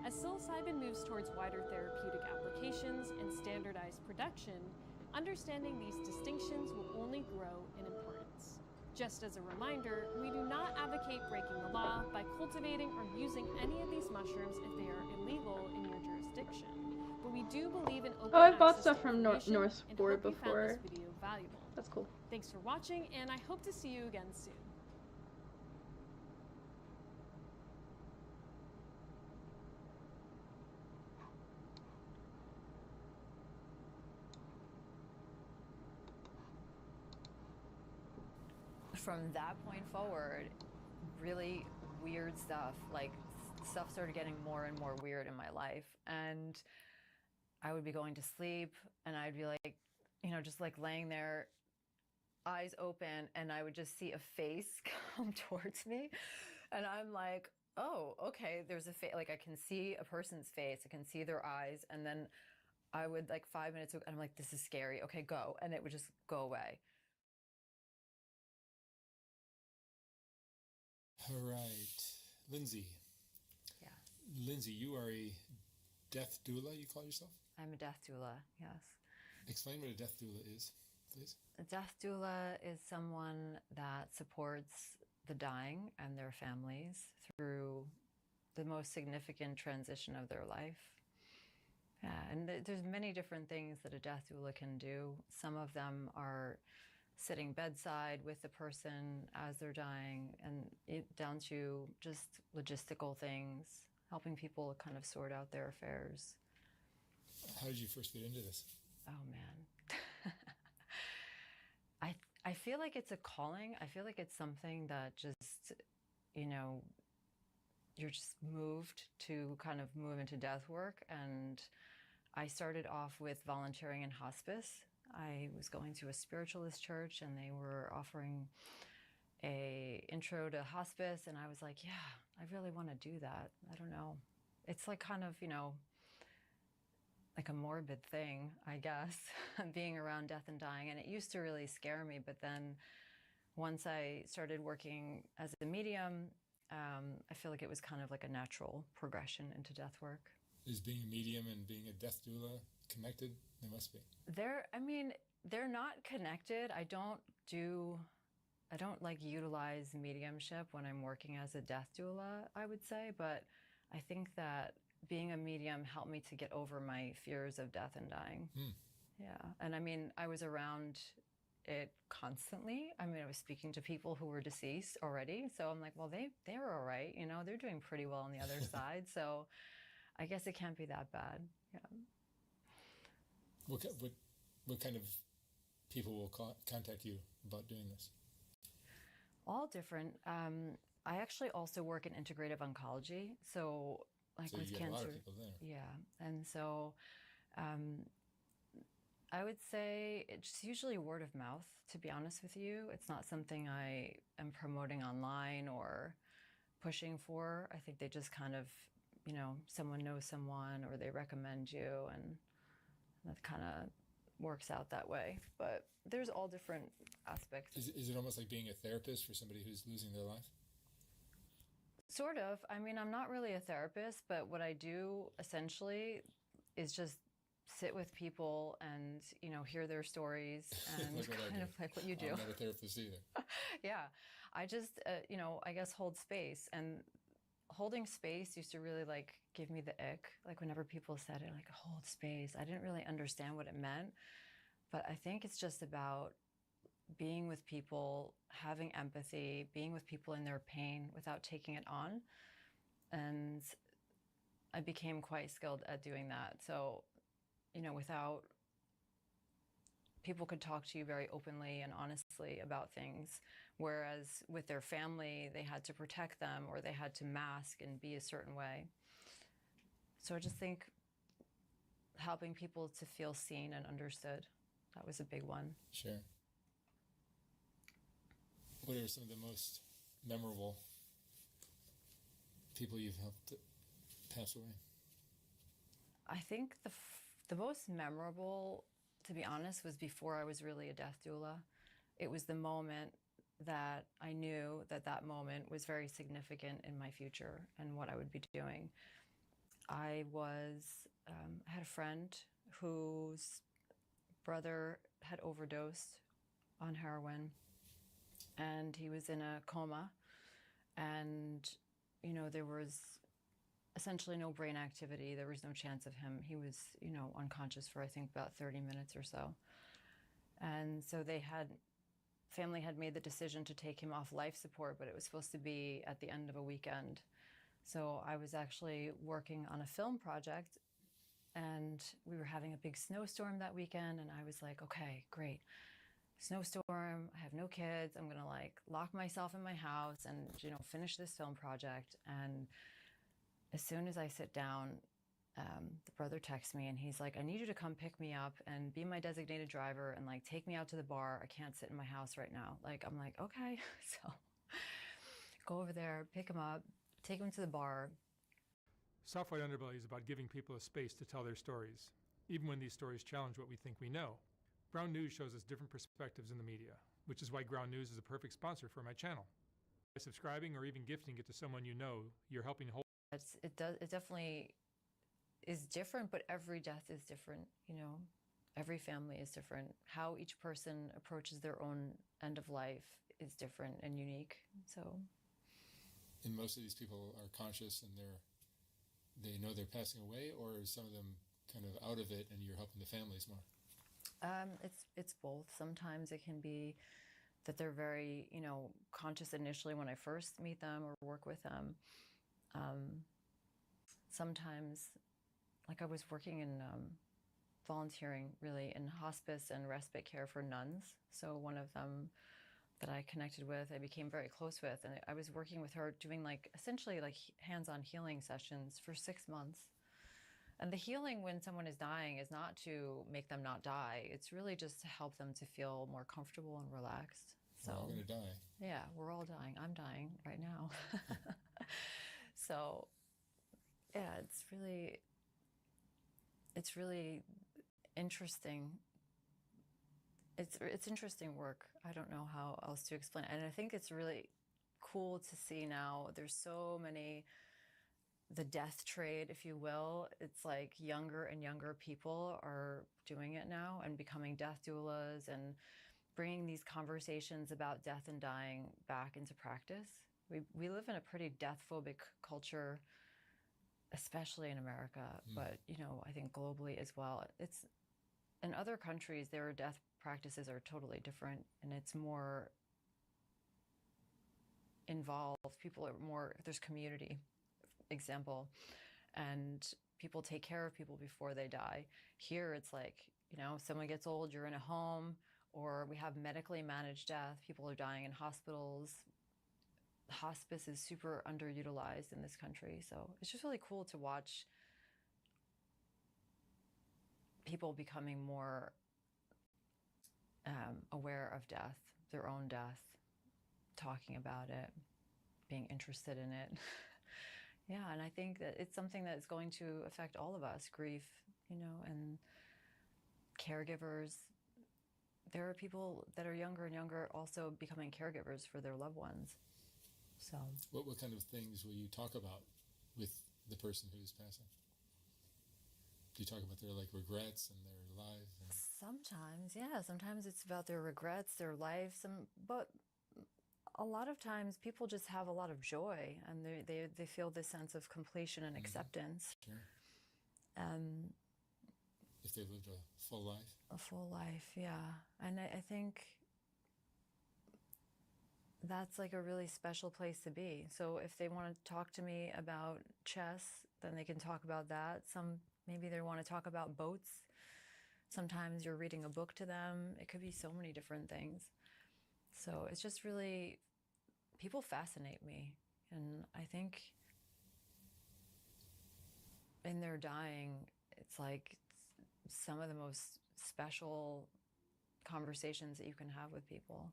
As psilocybin moves towards wider therapeutic applications and standardized production, understanding these distinctions will only grow in importance. Just as a reminder, we do not advocate breaking the law by cultivating or using any of these mushrooms if they are illegal in your jurisdiction. But we do believe in open I've bought access stuff to from information North and Board hope you found before. this video valuable. That's cool. Thanks for watching, and I hope to see you again soon. From that point forward, really weird stuff, like stuff started getting more and more weird in my life. And I would be going to sleep and I'd be like, just like laying there, eyes open, and I would just see a face come towards me. And I'm like, oh, okay, there's a face, like I can see a person's face, I can see their eyes. And then I would, like 5 minutes, and I'm like, this is scary, okay, go. And it would just go away. All right, Lindsay. Yeah. Lindsay, you are a death doula, you call yourself? I'm a death doula, yes. Explain what a death doula is, please. A death doula is someone that supports the dying and their families through the most significant transition of their life. Yeah, and there's many different things that a death doula can do. Some of them are sitting bedside with the person as they're dying, and down to just logistical things, helping people kind of sort out their affairs. How did you first get into this? Oh man. I feel like it's a calling. I feel like it's something that just, you know, you're just moved to kind of move into death work. And I started off with volunteering in hospice. I was going to a spiritualist church and they were offering a intro to hospice, and I was like, yeah, I really want to do that. I don't know. It's like kind of, you know, like a morbid thing, I guess, being around death and dying. And it used to really scare me. But then once I started working as a medium, I feel like it was kind of like a natural progression into death work. Is being a medium and being a death doula connected? They must be. They're not connected. I don't like utilize mediumship when I'm working as a death doula, I would say, but I think that being a medium helped me to get over my fears of death and dying. Yeah. And I mean, I was around it constantly. I mean, I was speaking to people who were deceased already. So I'm like, well, they're all right. You know, they're doing pretty well on the other side. So I guess it can't be that bad. Yeah. What kind of people will contact you about doing this? All different. I actually also work in integrative oncology. So like with you get cancer. A lot of people there. Yeah. And so I would say it's usually word of mouth, to be honest with you. It's not something I am promoting online or pushing for. I think they just kind of, you know, someone knows someone or they recommend you, and that kind of works out that way. But there's all different aspects. Is it almost like being a therapist for somebody who's losing their life? Sort of. I mean, I'm not really a therapist, but what I do essentially is just sit with people and, you know, hear their stories and Like kind of like what you do. I'm not a therapist either. Yeah. I just, you know, I guess hold space. And holding space used to really like give me the ick. Like whenever people said it, like hold space, I didn't really understand what it meant. But I think it's just about being with people, having empathy, being with people in their pain without taking it on. And I became quite skilled at doing that. So, you know, without, people could talk to you very openly and honestly about things, whereas with their family, they had to protect them or they had to mask and be a certain way. So I just think helping people to feel seen and understood, that was a big one. Sure. What are some of the most memorable people you've helped pass away? I think the most memorable, to be honest, was before I was really a death doula. It was the moment that I knew that that moment was very significant in my future and what I would be doing. I had a friend whose brother had overdosed on heroin, and he was in a coma, and, you know, there was essentially no brain activity. There was no chance of him. He was, you know, unconscious for I think about 30 minutes or so. And so family had made the decision to take him off life support, but it was supposed to be at the end of a weekend. So I was actually working on a film project, and we were having a big snowstorm that weekend, and I was like, okay, great. Snowstorm, I have no kids. I'm gonna like lock myself in my house and, you know, finish this film project. And as soon as I sit down, the brother texts me and he's like, I need you to come pick me up and be my designated driver and like take me out to the bar. I can't sit in my house right now. Like, I'm like, okay. So go over there, pick him up, take him to the bar. Soft White Underbelly is about giving people a space to tell their stories, even when these stories challenge what we think we know. Ground News shows us different perspectives in the media, which is why Ground News is a perfect sponsor for my channel. By subscribing or even gifting it to someone you know, you're helping hold. It definitely is different, but every death is different, you know. Every family is different. How each person approaches their own end of life is different and unique. So, and most of these people are conscious and they know they're passing away, or some of them kind of out of it and you're helping the families more? It's both. Sometimes it can be that they're very, you know, conscious initially when I first meet them or work with them. Sometimes, like I was working in volunteering really in hospice and respite care for nuns. So one of them that I connected with, I became very close with, and I was working with her doing like essentially like hands-on healing sessions for 6 months. And the healing when someone is dying is not to make them not die. It's really just to help them to feel more comfortable and relaxed. So We're all gonna die. yeah, we're all dying. I'm dying right now. So yeah, it's really interesting. It's interesting work. I don't know how else to explain it. And I think it's really cool to see now there's so many, the death trade, if you will. It's like younger and younger people are doing it now and becoming death doulas and bringing these conversations about death and dying back into practice. We live in a pretty death-phobic culture, especially in America, but you know, I think globally as well. It's in other countries, their death practices are totally different, and it's more involved. People are more, there's community, example, and people take care of people before they die. Here, it's like, you know, someone gets old, you're in a home, or we have medically managed death. People are dying in hospitals. Hospice is super underutilized in this country. So it's just really cool to watch people becoming more aware of death, their own death, talking about it, being interested in it. Yeah, and I think that it's something that's going to affect all of us, grief, you know, and caregivers. There are people that are younger and younger also becoming caregivers for their loved ones. So What kind of things will you talk about with the person who's passing? Do you talk about their like regrets and their life? And... Sometimes, yeah. Sometimes it's about their regrets, their life. But a lot of times people just have a lot of joy, and they feel this sense of completion and acceptance. Sure. If they lived a full life. A full life, yeah. And I think that's like a really special place to be. So if they want to talk to me about chess, then they can talk about that. Maybe they want to talk about boats. Sometimes you're reading a book to them. It could be so many different things. So it's just really, people fascinate me. And I think in their dying, it's like some of the most special conversations that you can have with people.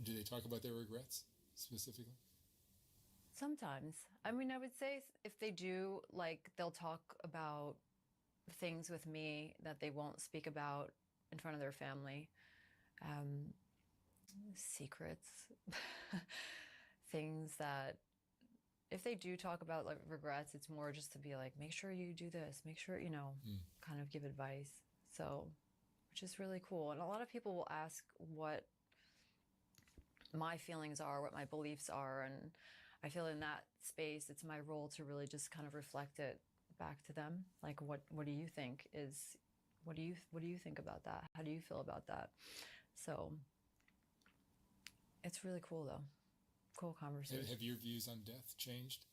Do they talk about their regrets specifically? Sometimes. I mean, I would say if they do, like, they'll talk about things with me that they won't speak about in front of their family. Secrets. Things that, if they do talk about like regrets, it's more just to be like, make sure you do this, make sure, you know, kind of give advice. So, which is really cool. And a lot of people will ask what my feelings are, what my beliefs are, and I feel in that space, it's my role to really just kind of reflect it back to them. Like, what do you think is, what do you think about that? How do you feel about that? So it's really cool though. Cool conversation. Have your views on death changed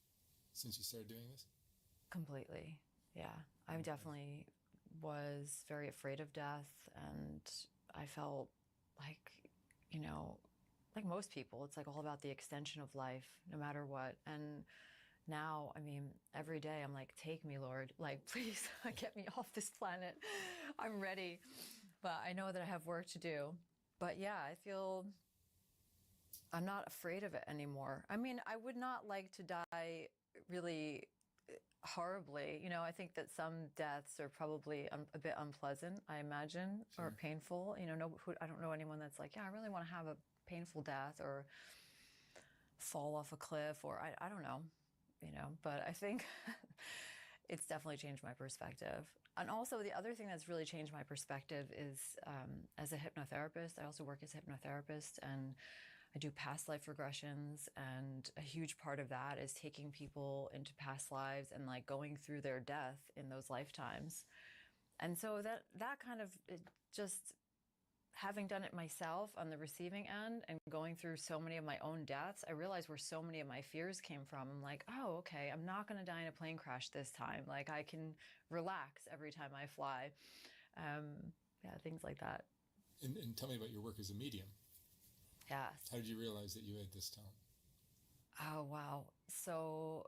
since you started doing this? Completely. Yeah. I definitely was very afraid of death, and I felt like, you know, like most people, it's like all about the extension of life, no matter what. And now, I mean, every day I'm like, take me, Lord, like, please get me off this planet. I'm ready. But I know that I have work to do. But yeah, I feel I'm not afraid of it anymore. I mean, I would not like to die really horribly. You know, I think that some deaths are probably a bit unpleasant, I imagine, or painful. You know, I don't know anyone that's like, yeah, I really want to have a painful death or fall off a cliff, or I don't know, you know, but I think it's definitely changed my perspective. And also the other thing that's really changed my perspective is as a hypnotherapist, I also work as a hypnotherapist, and I do past life regressions, and a huge part of that is taking people into past lives and like going through their death in those lifetimes. And so that kind of, it just having done it myself on the receiving end and going through so many of my own deaths, I realized where so many of my fears came from. I'm like, oh, okay, I'm not going to die in a plane crash this time. Like, I can relax every time I fly. Yeah, things like that. And tell me about your work as a medium. Yes. How did you realize that you had this talent? Oh, wow. So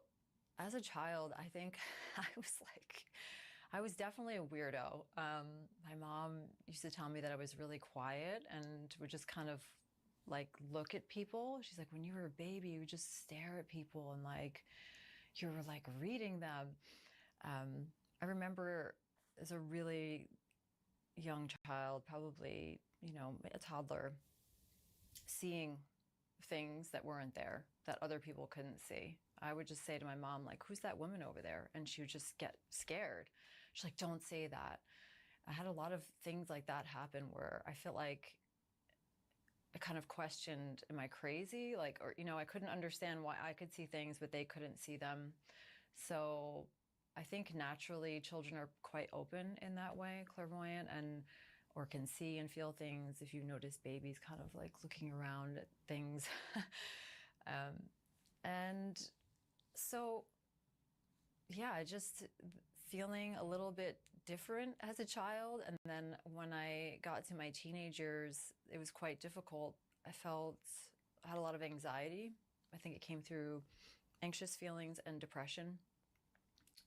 as a child, I think I was definitely a weirdo. My mom used to tell me that I was really quiet and would just kind of like look at people. She's like, when you were a baby, you would just stare at people and like you were like reading them. I remember as a really young child, probably, a toddler, seeing things that weren't there, that other people couldn't see. I would just say to my mom, like, who's that woman over there? And she would just get scared. She's like, don't say that. I had a lot of things like that happen where I felt like I kind of questioned, am I crazy? Like, or, I couldn't understand why I could see things, but they couldn't see them. So I think naturally children are quite open in that way, clairvoyant, or can see and feel things. If you notice babies kind of like looking around at things. And so, yeah, just feeling a little bit different as a child. And then when I got to my teenage years, it was quite difficult. I had a lot of anxiety. I think it came through anxious feelings and depression,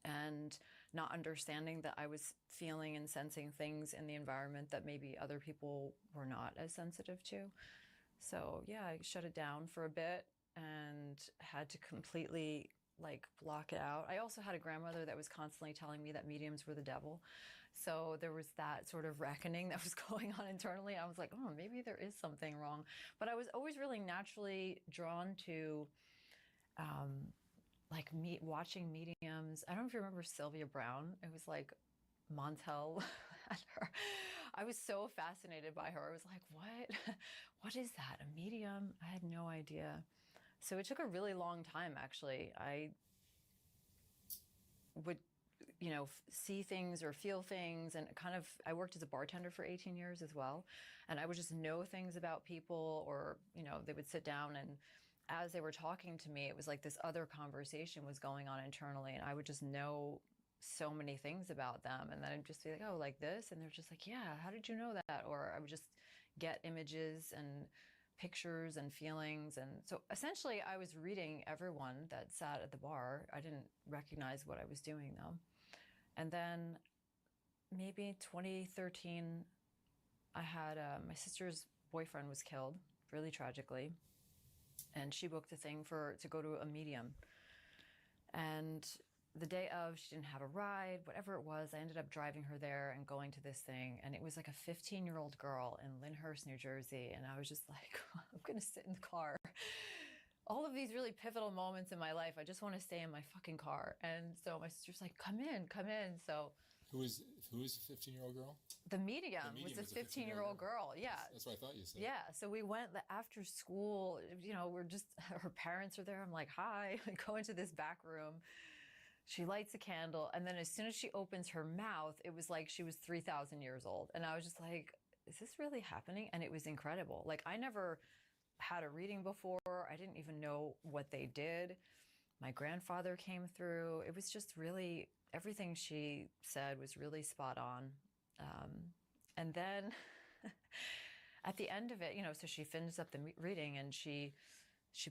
and not understanding that I was feeling and sensing things in the environment that maybe other people were not as sensitive to. So yeah, I shut it down for a bit and had to completely like block it out. I also had a grandmother that was constantly telling me that mediums were the devil. So there was that sort of reckoning that was going on internally. I was like, oh, maybe there is something wrong. But I was always really naturally drawn to watching mediums. I don't know if you remember Sylvia Brown. It was like Montel had her. I was so fascinated by her. I was like, what? What is that? A medium? I had no idea. So it took a really long time, actually. I would, see things or feel things, and I worked as a bartender for 18 years as well. And I would just know things about people, or, they would sit down, and as they were talking to me, it was like this other conversation was going on internally, and I would just know so many things about them. And then I'd just be like, oh, like this? And they're just like, yeah, how did you know that? Or I would just get images and pictures and feelings. And so essentially I was reading everyone that sat at the bar. I didn't recognize what I was doing though. And then maybe 2013, I had my sister's boyfriend was killed really tragically. And she booked a thing to go to a medium. And the day of, she didn't have a ride, whatever it was. I ended up driving her there and going to this thing. And it was like a 15-year-old girl in Lyndhurst, New Jersey. And I was just like, I'm going to sit in the car. All of these really pivotal moments in my life, I just want to stay in my fucking car. And so my sister's like, come in. So Who is the 15-year-old girl? The medium was a 15-year-old girl. Yeah. That's what I thought you said. Yeah. So we went after school, her parents are there. I'm like, hi. I go into this back room. She lights a candle. And then as soon as she opens her mouth, it was like she was 3,000 years old. And I was just like, is this really happening? And it was incredible. Like, I never had a reading before. I didn't even know what they did. My grandfather came through. It was just really, everything she said was really spot on. And then at the end of it, so she finishes up the reading, and she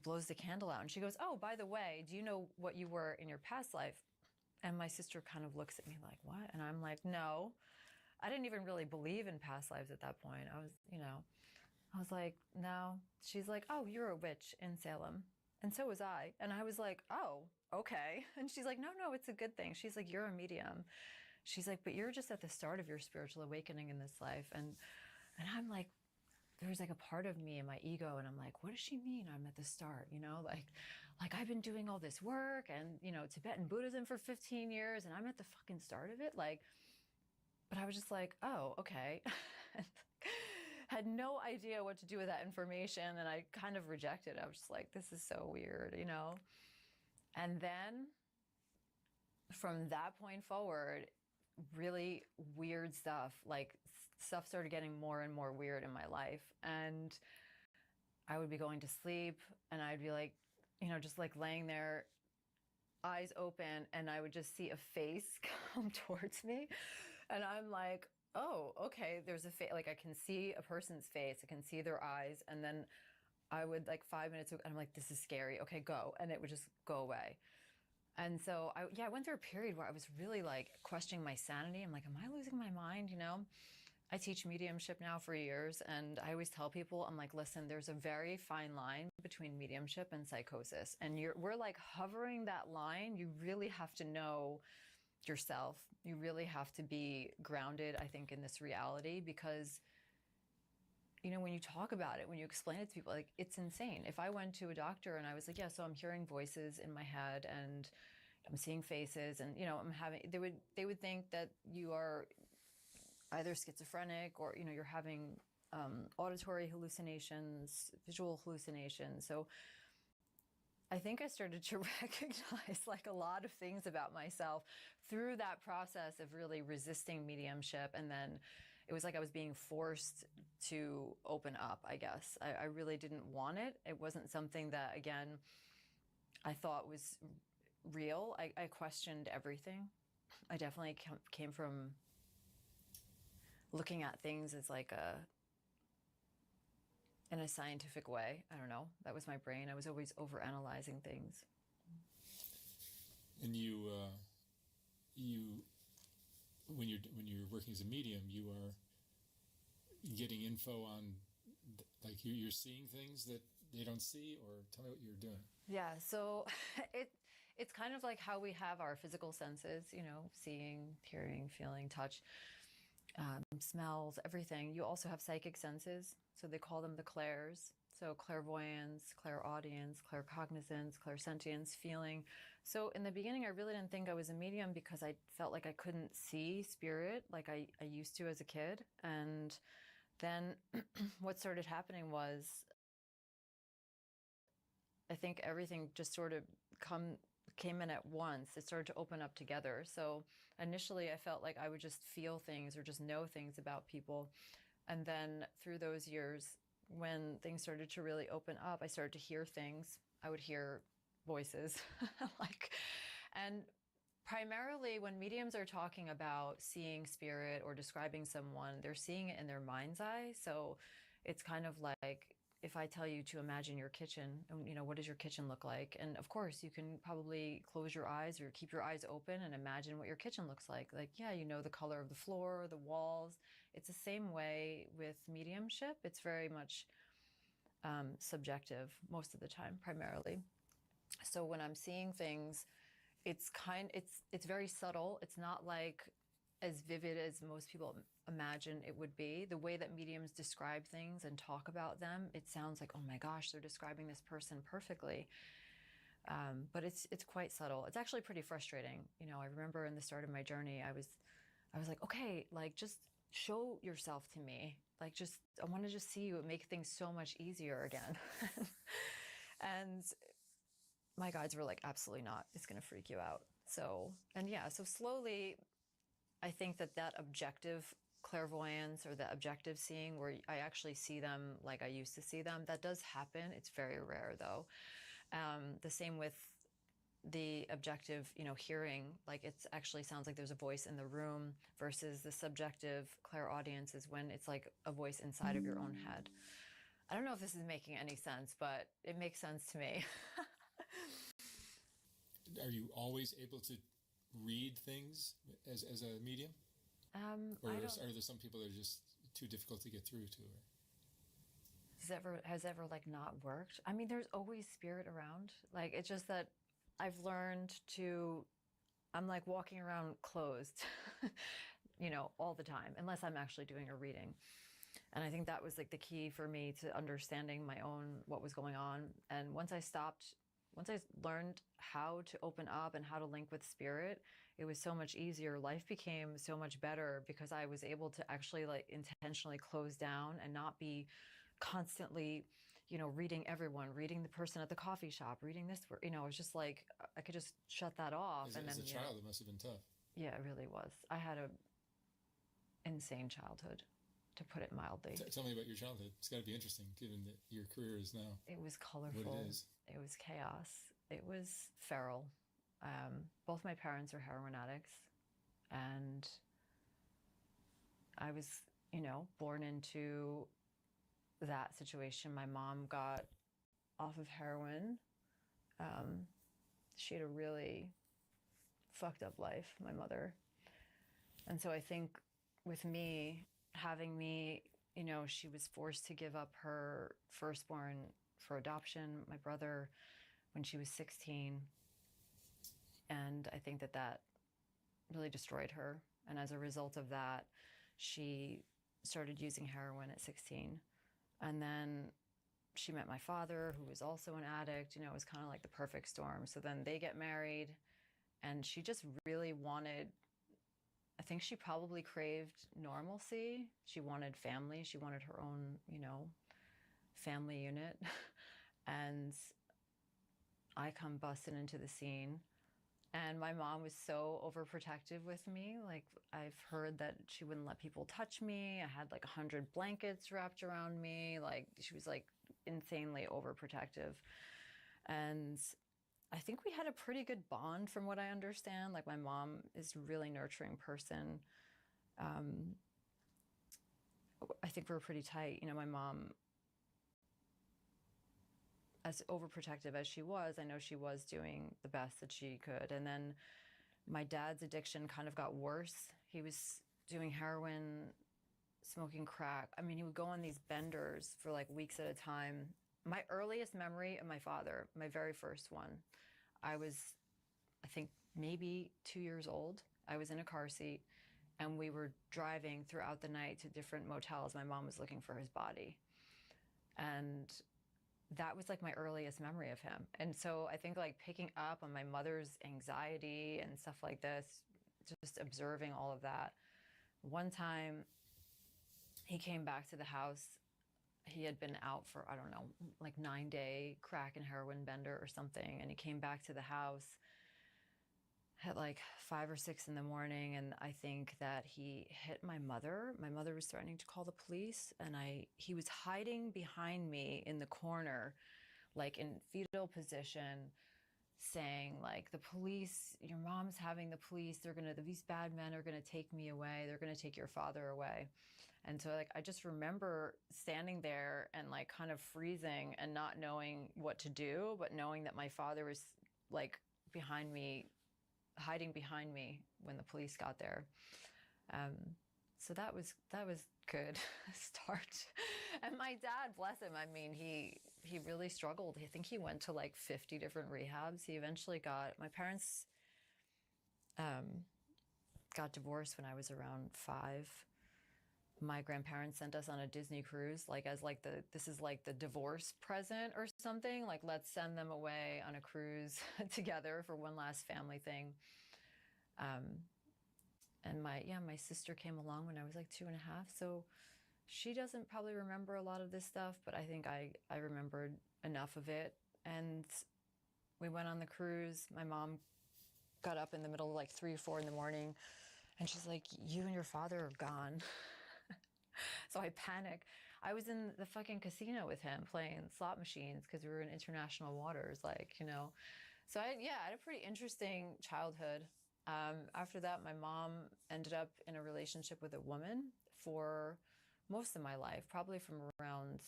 blows the candle out, and she goes, oh, by the way, do you know what you were in your past life? And my sister kind of looks at me like, what? And I'm like, no. I didn't even really believe in past lives at that point. I was like, no. She's like, oh, you're a witch in Salem. And so was I. And I was like, oh, okay. And she's like, no, it's a good thing. She's like, you're a medium. She's like, but you're just at the start of your spiritual awakening in this life. And I'm like, there's like a part of me in my ego, and I'm like, what does she mean I'm at the start? Like I've been doing all this work and, Tibetan Buddhism for 15 years, and I'm at the fucking start of it. But I was just like, oh, okay. Had no idea what to do with that information. And I kind of rejected it. I was just like, this is so weird, And then from that point forward, really weird stuff. Like stuff started getting more and more weird in my life. And I would be going to sleep and I'd be like, just like laying there, eyes open, and I would just see a face come towards me. And I'm like, oh, okay, there's a face. Like I can see a person's face, I can see their eyes. And then I would like 5 minutes, and I'm like, this is scary. Okay, go. And it would just go away. And so I went through a period where I was really like questioning my sanity. I'm like, am I losing my mind? I teach mediumship now for years, and I always tell people, I'm like, listen, there's a very fine line between mediumship and psychosis. And we're like hovering that line. You really have to know yourself. You really have to be grounded, I think, in this reality, because when you talk about it, when you explain it to people, like, it's insane. If I went to a doctor and I was like, yeah, so I'm hearing voices in my head and I'm seeing faces, and they would think that you are either schizophrenic or you're having auditory hallucinations, visual hallucinations. So I think I started to recognize like a lot of things about myself through that process of really resisting mediumship. And then it was like I was being forced to open up, I guess. I really didn't want it. It wasn't something that, again, I thought was real. I questioned everything. I definitely came from looking at things as like in a scientific way. I don't know. That was my brain. I was always overanalyzing things. And when you're working as a medium, you are getting info on, like you're seeing things that they don't see, or tell me what you're doing. Yeah. So it's kind of like how we have our physical senses, seeing, hearing, feeling, touch, smells, everything. You also have psychic senses. So they call them the clairs. So clairvoyance, clairaudience, claircognizance, clairsentience, feeling. So in the beginning, I really didn't think I was a medium because I felt like I couldn't see spirit like I used to as a kid. And then what started happening was, I think everything just sort of came in at once. It started to open up together. So initially I felt like I would just feel things or just know things about people. And then through those years, when things started to really open up, I started to hear things. I would hear voices and primarily when mediums are talking about seeing spirit or describing someone, they're seeing it in their mind's eye. So it's kind of like, if I tell you to imagine your kitchen, what does your kitchen look like? And of course, you can probably close your eyes or keep your eyes open and imagine what your kitchen looks like. Like, yeah, the color of the floor, the walls. It's the same way with mediumship. It's very much subjective most of the time, primarily. So when I'm seeing things, it's very subtle. It's not like as vivid as most people imagine it would be. The way that mediums describe things and talk about them, it sounds like, oh my gosh, they're describing this person perfectly. But it's quite subtle. It's actually pretty frustrating. I remember in the start of my journey, I was like, okay, like just show yourself to me. Like I want to just see you. It make things so much easier again. And my guides were like, absolutely not. It's going to freak you out. So slowly, I think that objective clairvoyance or the objective seeing where I actually see them like I used to see them, that does happen. It's very rare though. The same with the objective, hearing, like it actually sounds like there's a voice in the room, versus the subjective clairaudience is when it's like a voice inside of your own head. I don't know if this is making any sense, but it makes sense to me. Are you always able to read things as a medium? Or are there some people that are just too difficult to get through to? Has ever like not worked? I mean, there's always spirit around. Like, it's just that I've learned I'm like walking around closed, all the time, unless I'm actually doing a reading. And I think that was like the key for me to understanding my own, what was going on. And once I learned how to open up and how to link with spirit, it was so much easier. Life became so much better because I was able to actually like intentionally close down and not be constantly, reading everyone, reading the person at the coffee shop, reading this, it was just like, I could just shut that off. As a child, it must have been tough. Yeah, it really was. I had a insane childhood, to put it mildly. Tell me about your childhood. It's got to be interesting, given that your career is now. It was colorful. What it is. It was chaos. It was feral. Both my parents are heroin addicts, and I was, born into that situation. My mom got off of heroin. She had a really fucked up life, my mother. And so I think with me, having me, she was forced to give up her firstborn for adoption, my brother, when she was 16. And I think that really destroyed her. And as a result of that, she started using heroin at 16. And then she met my father, who was also an addict. It was kind of like the perfect storm. So then they get married, and she just really wanted, I think she probably craved normalcy. She wanted family. She wanted her own, family unit. And I come busting into the scene. And my mom was so overprotective with me. Like, I've heard that she wouldn't let people touch me. I had like 100 blankets wrapped around me. Like, she was like insanely overprotective. And I think we had a pretty good bond from what I understand. Like, my mom is a really nurturing person. I think we're pretty tight. My mom, as overprotective as she was, I know she was doing the best that she could. And then my dad's addiction kind of got worse. He was doing heroin, smoking crack. I mean, he would go on these benders for like weeks at a time. My earliest memory of my father, my very first one, I was, I think, maybe 2 years old. I was in a car seat, and we were driving throughout the night to different motels. My mom was looking for his body. And that was like my earliest memory of him. And so I think like picking up on my mother's anxiety and stuff like this, just observing all of that. One time he came back to the house. He had been out for, I don't know, like 9-day crack and heroin bender or something. And he came back to the house at like 5 or 6 in the morning. And I think that he hit my mother. My mother was threatening to call the police. And he was hiding behind me in the corner, like in fetal position, saying like, the police, your mom's having the police. These bad men are going to take me away. They're going to take your father away. And so like, I just remember standing there and like kind of freezing and not knowing what to do, but knowing that my father was like behind me, hiding behind me when the police got there. So that was good start. And my dad, bless him, I mean, he really struggled. I think he went to like 50 different rehabs. He eventually my parents got divorced when I was around 5. My grandparents sent us on a Disney cruise, like as like this is like the divorce present or something. Like, let's send them away on a cruise together for one last family thing. And my sister came along when I was like 2.5. So she doesn't probably remember a lot of this stuff, but I think I remembered enough of it. And we went on the cruise. My mom got up in the middle of like 3 or 4 in the morning, and she's like, "You and your father are gone." So I panic. I was in the fucking casino with him playing slot machines because we were in international waters, So I had a pretty interesting childhood. After that, my mom ended up in a relationship with a woman for most of my life, probably from around,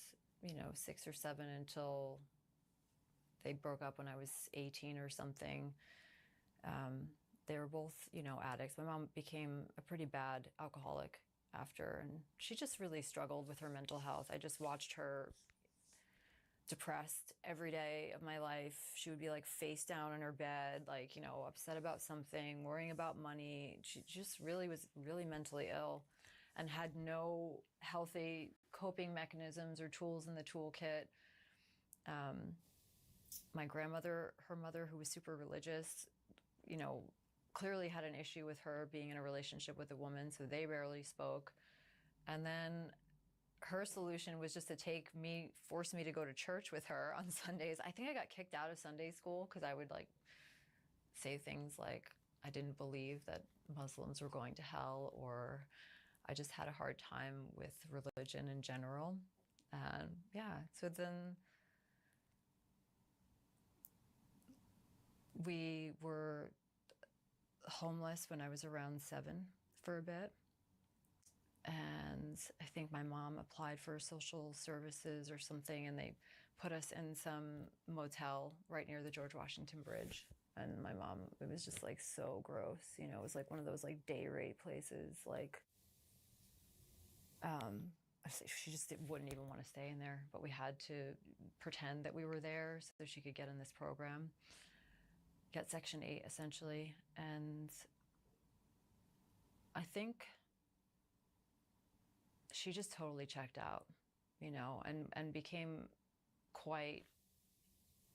6 or 7 until they broke up when I was 18 or something. They were both, addicts. My mom became a pretty bad alcoholic after, and she just really struggled with her mental health. I just watched her depressed every day of my life. She would be like face down in her bed, like, upset about something, worrying about money. She just really was really mentally ill and had no healthy coping mechanisms or tools in the toolkit. My grandmother, her mother, who was super religious, clearly had an issue with her being in a relationship with a woman, so they rarely spoke. And then her solution was just to force me to go to church with her on Sundays. I think I got kicked out of Sunday school because I would like say things like, I didn't believe that Muslims were going to hell, or I just had a hard time with religion in general. And yeah, so then we were homeless when I was around 7 for a bit. And I think my mom applied for social services or something, and they put us in some motel right near the George Washington Bridge. And my mom, it was just like so gross. You know, it was like one of those like day rate places. Like, she just wouldn't even want to stay in there, but we had to pretend that we were there so she could get in this program, get Section 8 essentially. And I think she just totally checked out, you know, and became quite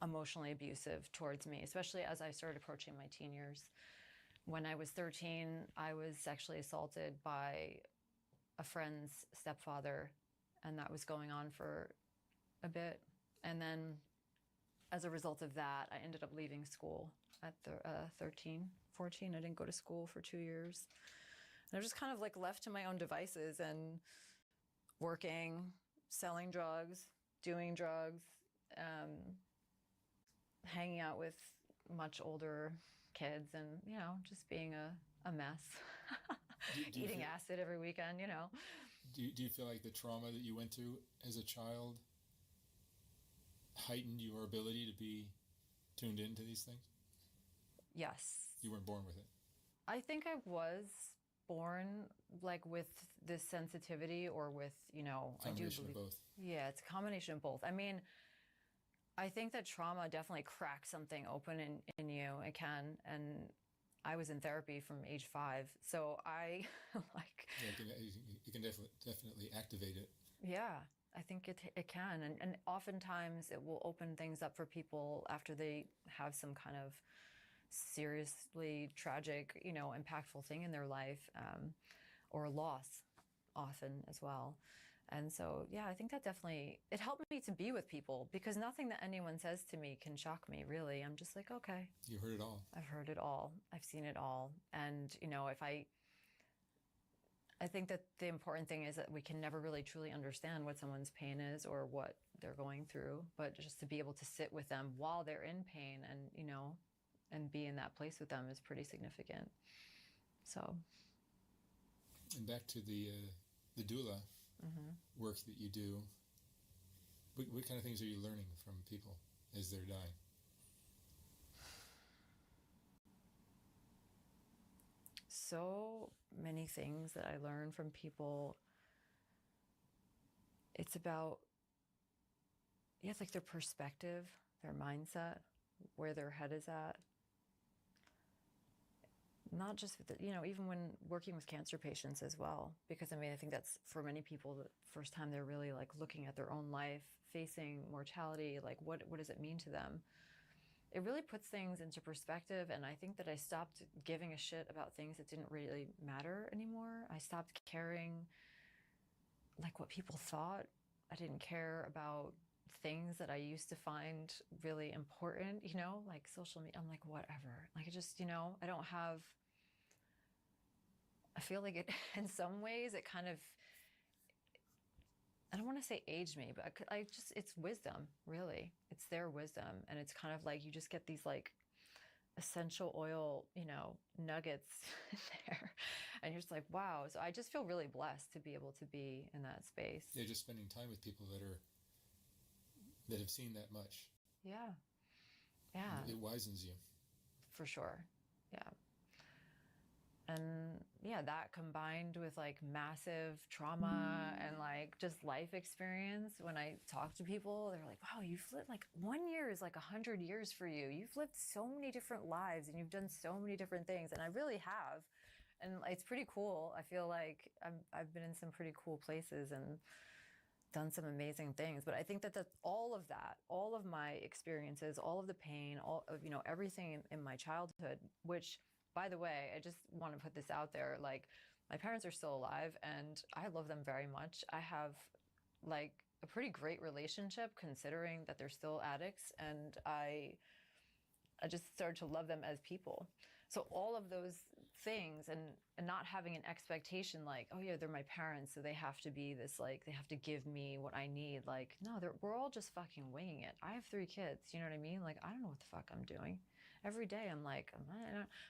emotionally abusive towards me, especially as I started approaching my teen years. When I was 13, I was sexually assaulted by a friend's stepfather, and that was going on for a bit. And then as a result of that, I ended up leaving school at 13, 14. I didn't go to school for 2 years. And I was just kind of like left to my own devices and working, selling drugs, doing drugs, hanging out with much older kids, and, you know, just being a mess. Eating acid every weekend, you know. Do you feel like the trauma that you went through as a child heightened your ability to be tuned into these things? Yes. You weren't born with it. I think I was born like with this sensitivity, or with, you know, Combination I do believe, of both. Yeah, it's a combination of both. I mean, I think that trauma definitely cracks something open in you. It can. And I was in therapy from age 5. So I like... Yeah, you can definitely activate it. Yeah, I think it can. And oftentimes it will open things up for people after they have some kind of seriously tragic, you know, impactful thing in their life, or loss often as well. And so, yeah, I think that definitely, it helped me to be with people, because nothing that anyone says to me can shock me, really. I'm just like, okay. You heard it all. I've heard it all. I've seen it all. And, you know, I think that the important thing is that we can never really truly understand what someone's pain is or what they're going through, but just to be able to sit with them while they're in pain and, you know, and be in that place with them is pretty significant. So. And back to the doula work that you do, what kind of things are you learning from people as they're dying? So many things that I learn from people. It's about, yeah, it's like their perspective, their mindset, where their head is at. Not just with the, you know, even when working with cancer patients as well, because I mean, I think that's for many people the first time they're really like looking at their own life, facing mortality, like what does it mean to them? It really puts things into perspective, and I think that I stopped giving a shit about things that didn't really matter anymore. I stopped caring like what people thought. I didn't care about things that I used to find really important, you know, like social media. I'm like, whatever. Like, I just, you know, I feel like it, in some ways, it kind of, I don't want to say aged me, but it's wisdom, really. It's their wisdom. And it's kind of like, you just get these like essential oil, you know, nuggets in there. And you're just like, wow. So I just feel really blessed to be able to be in that space. Yeah, just spending time with people that have seen that much. Yeah. Yeah. It wisens you. For sure. Yeah. And yeah, that combined with like massive trauma and like just life experience. When I talk to people, they're like, wow, you've lived like 1 year is like 100 years for you. You've lived so many different lives and you've done so many different things. And I really have. And it's pretty cool. I feel like I've been in some pretty cool places and done some amazing things. But I think that all of my experiences, all of the pain, all of, you know, everything in my childhood, which, by the way, I just want to put this out there. Like, my parents are still alive and I love them very much. I have like a pretty great relationship considering that they're still addicts, and I just started to love them as people. So all of those things and not having an expectation like, oh yeah, they're my parents, so they have to be this, like, they have to give me what I need. Like, no, we're all just fucking winging it. I have 3 kids, you know what I mean? Like, I don't know what the fuck I'm doing. Every day I'm like,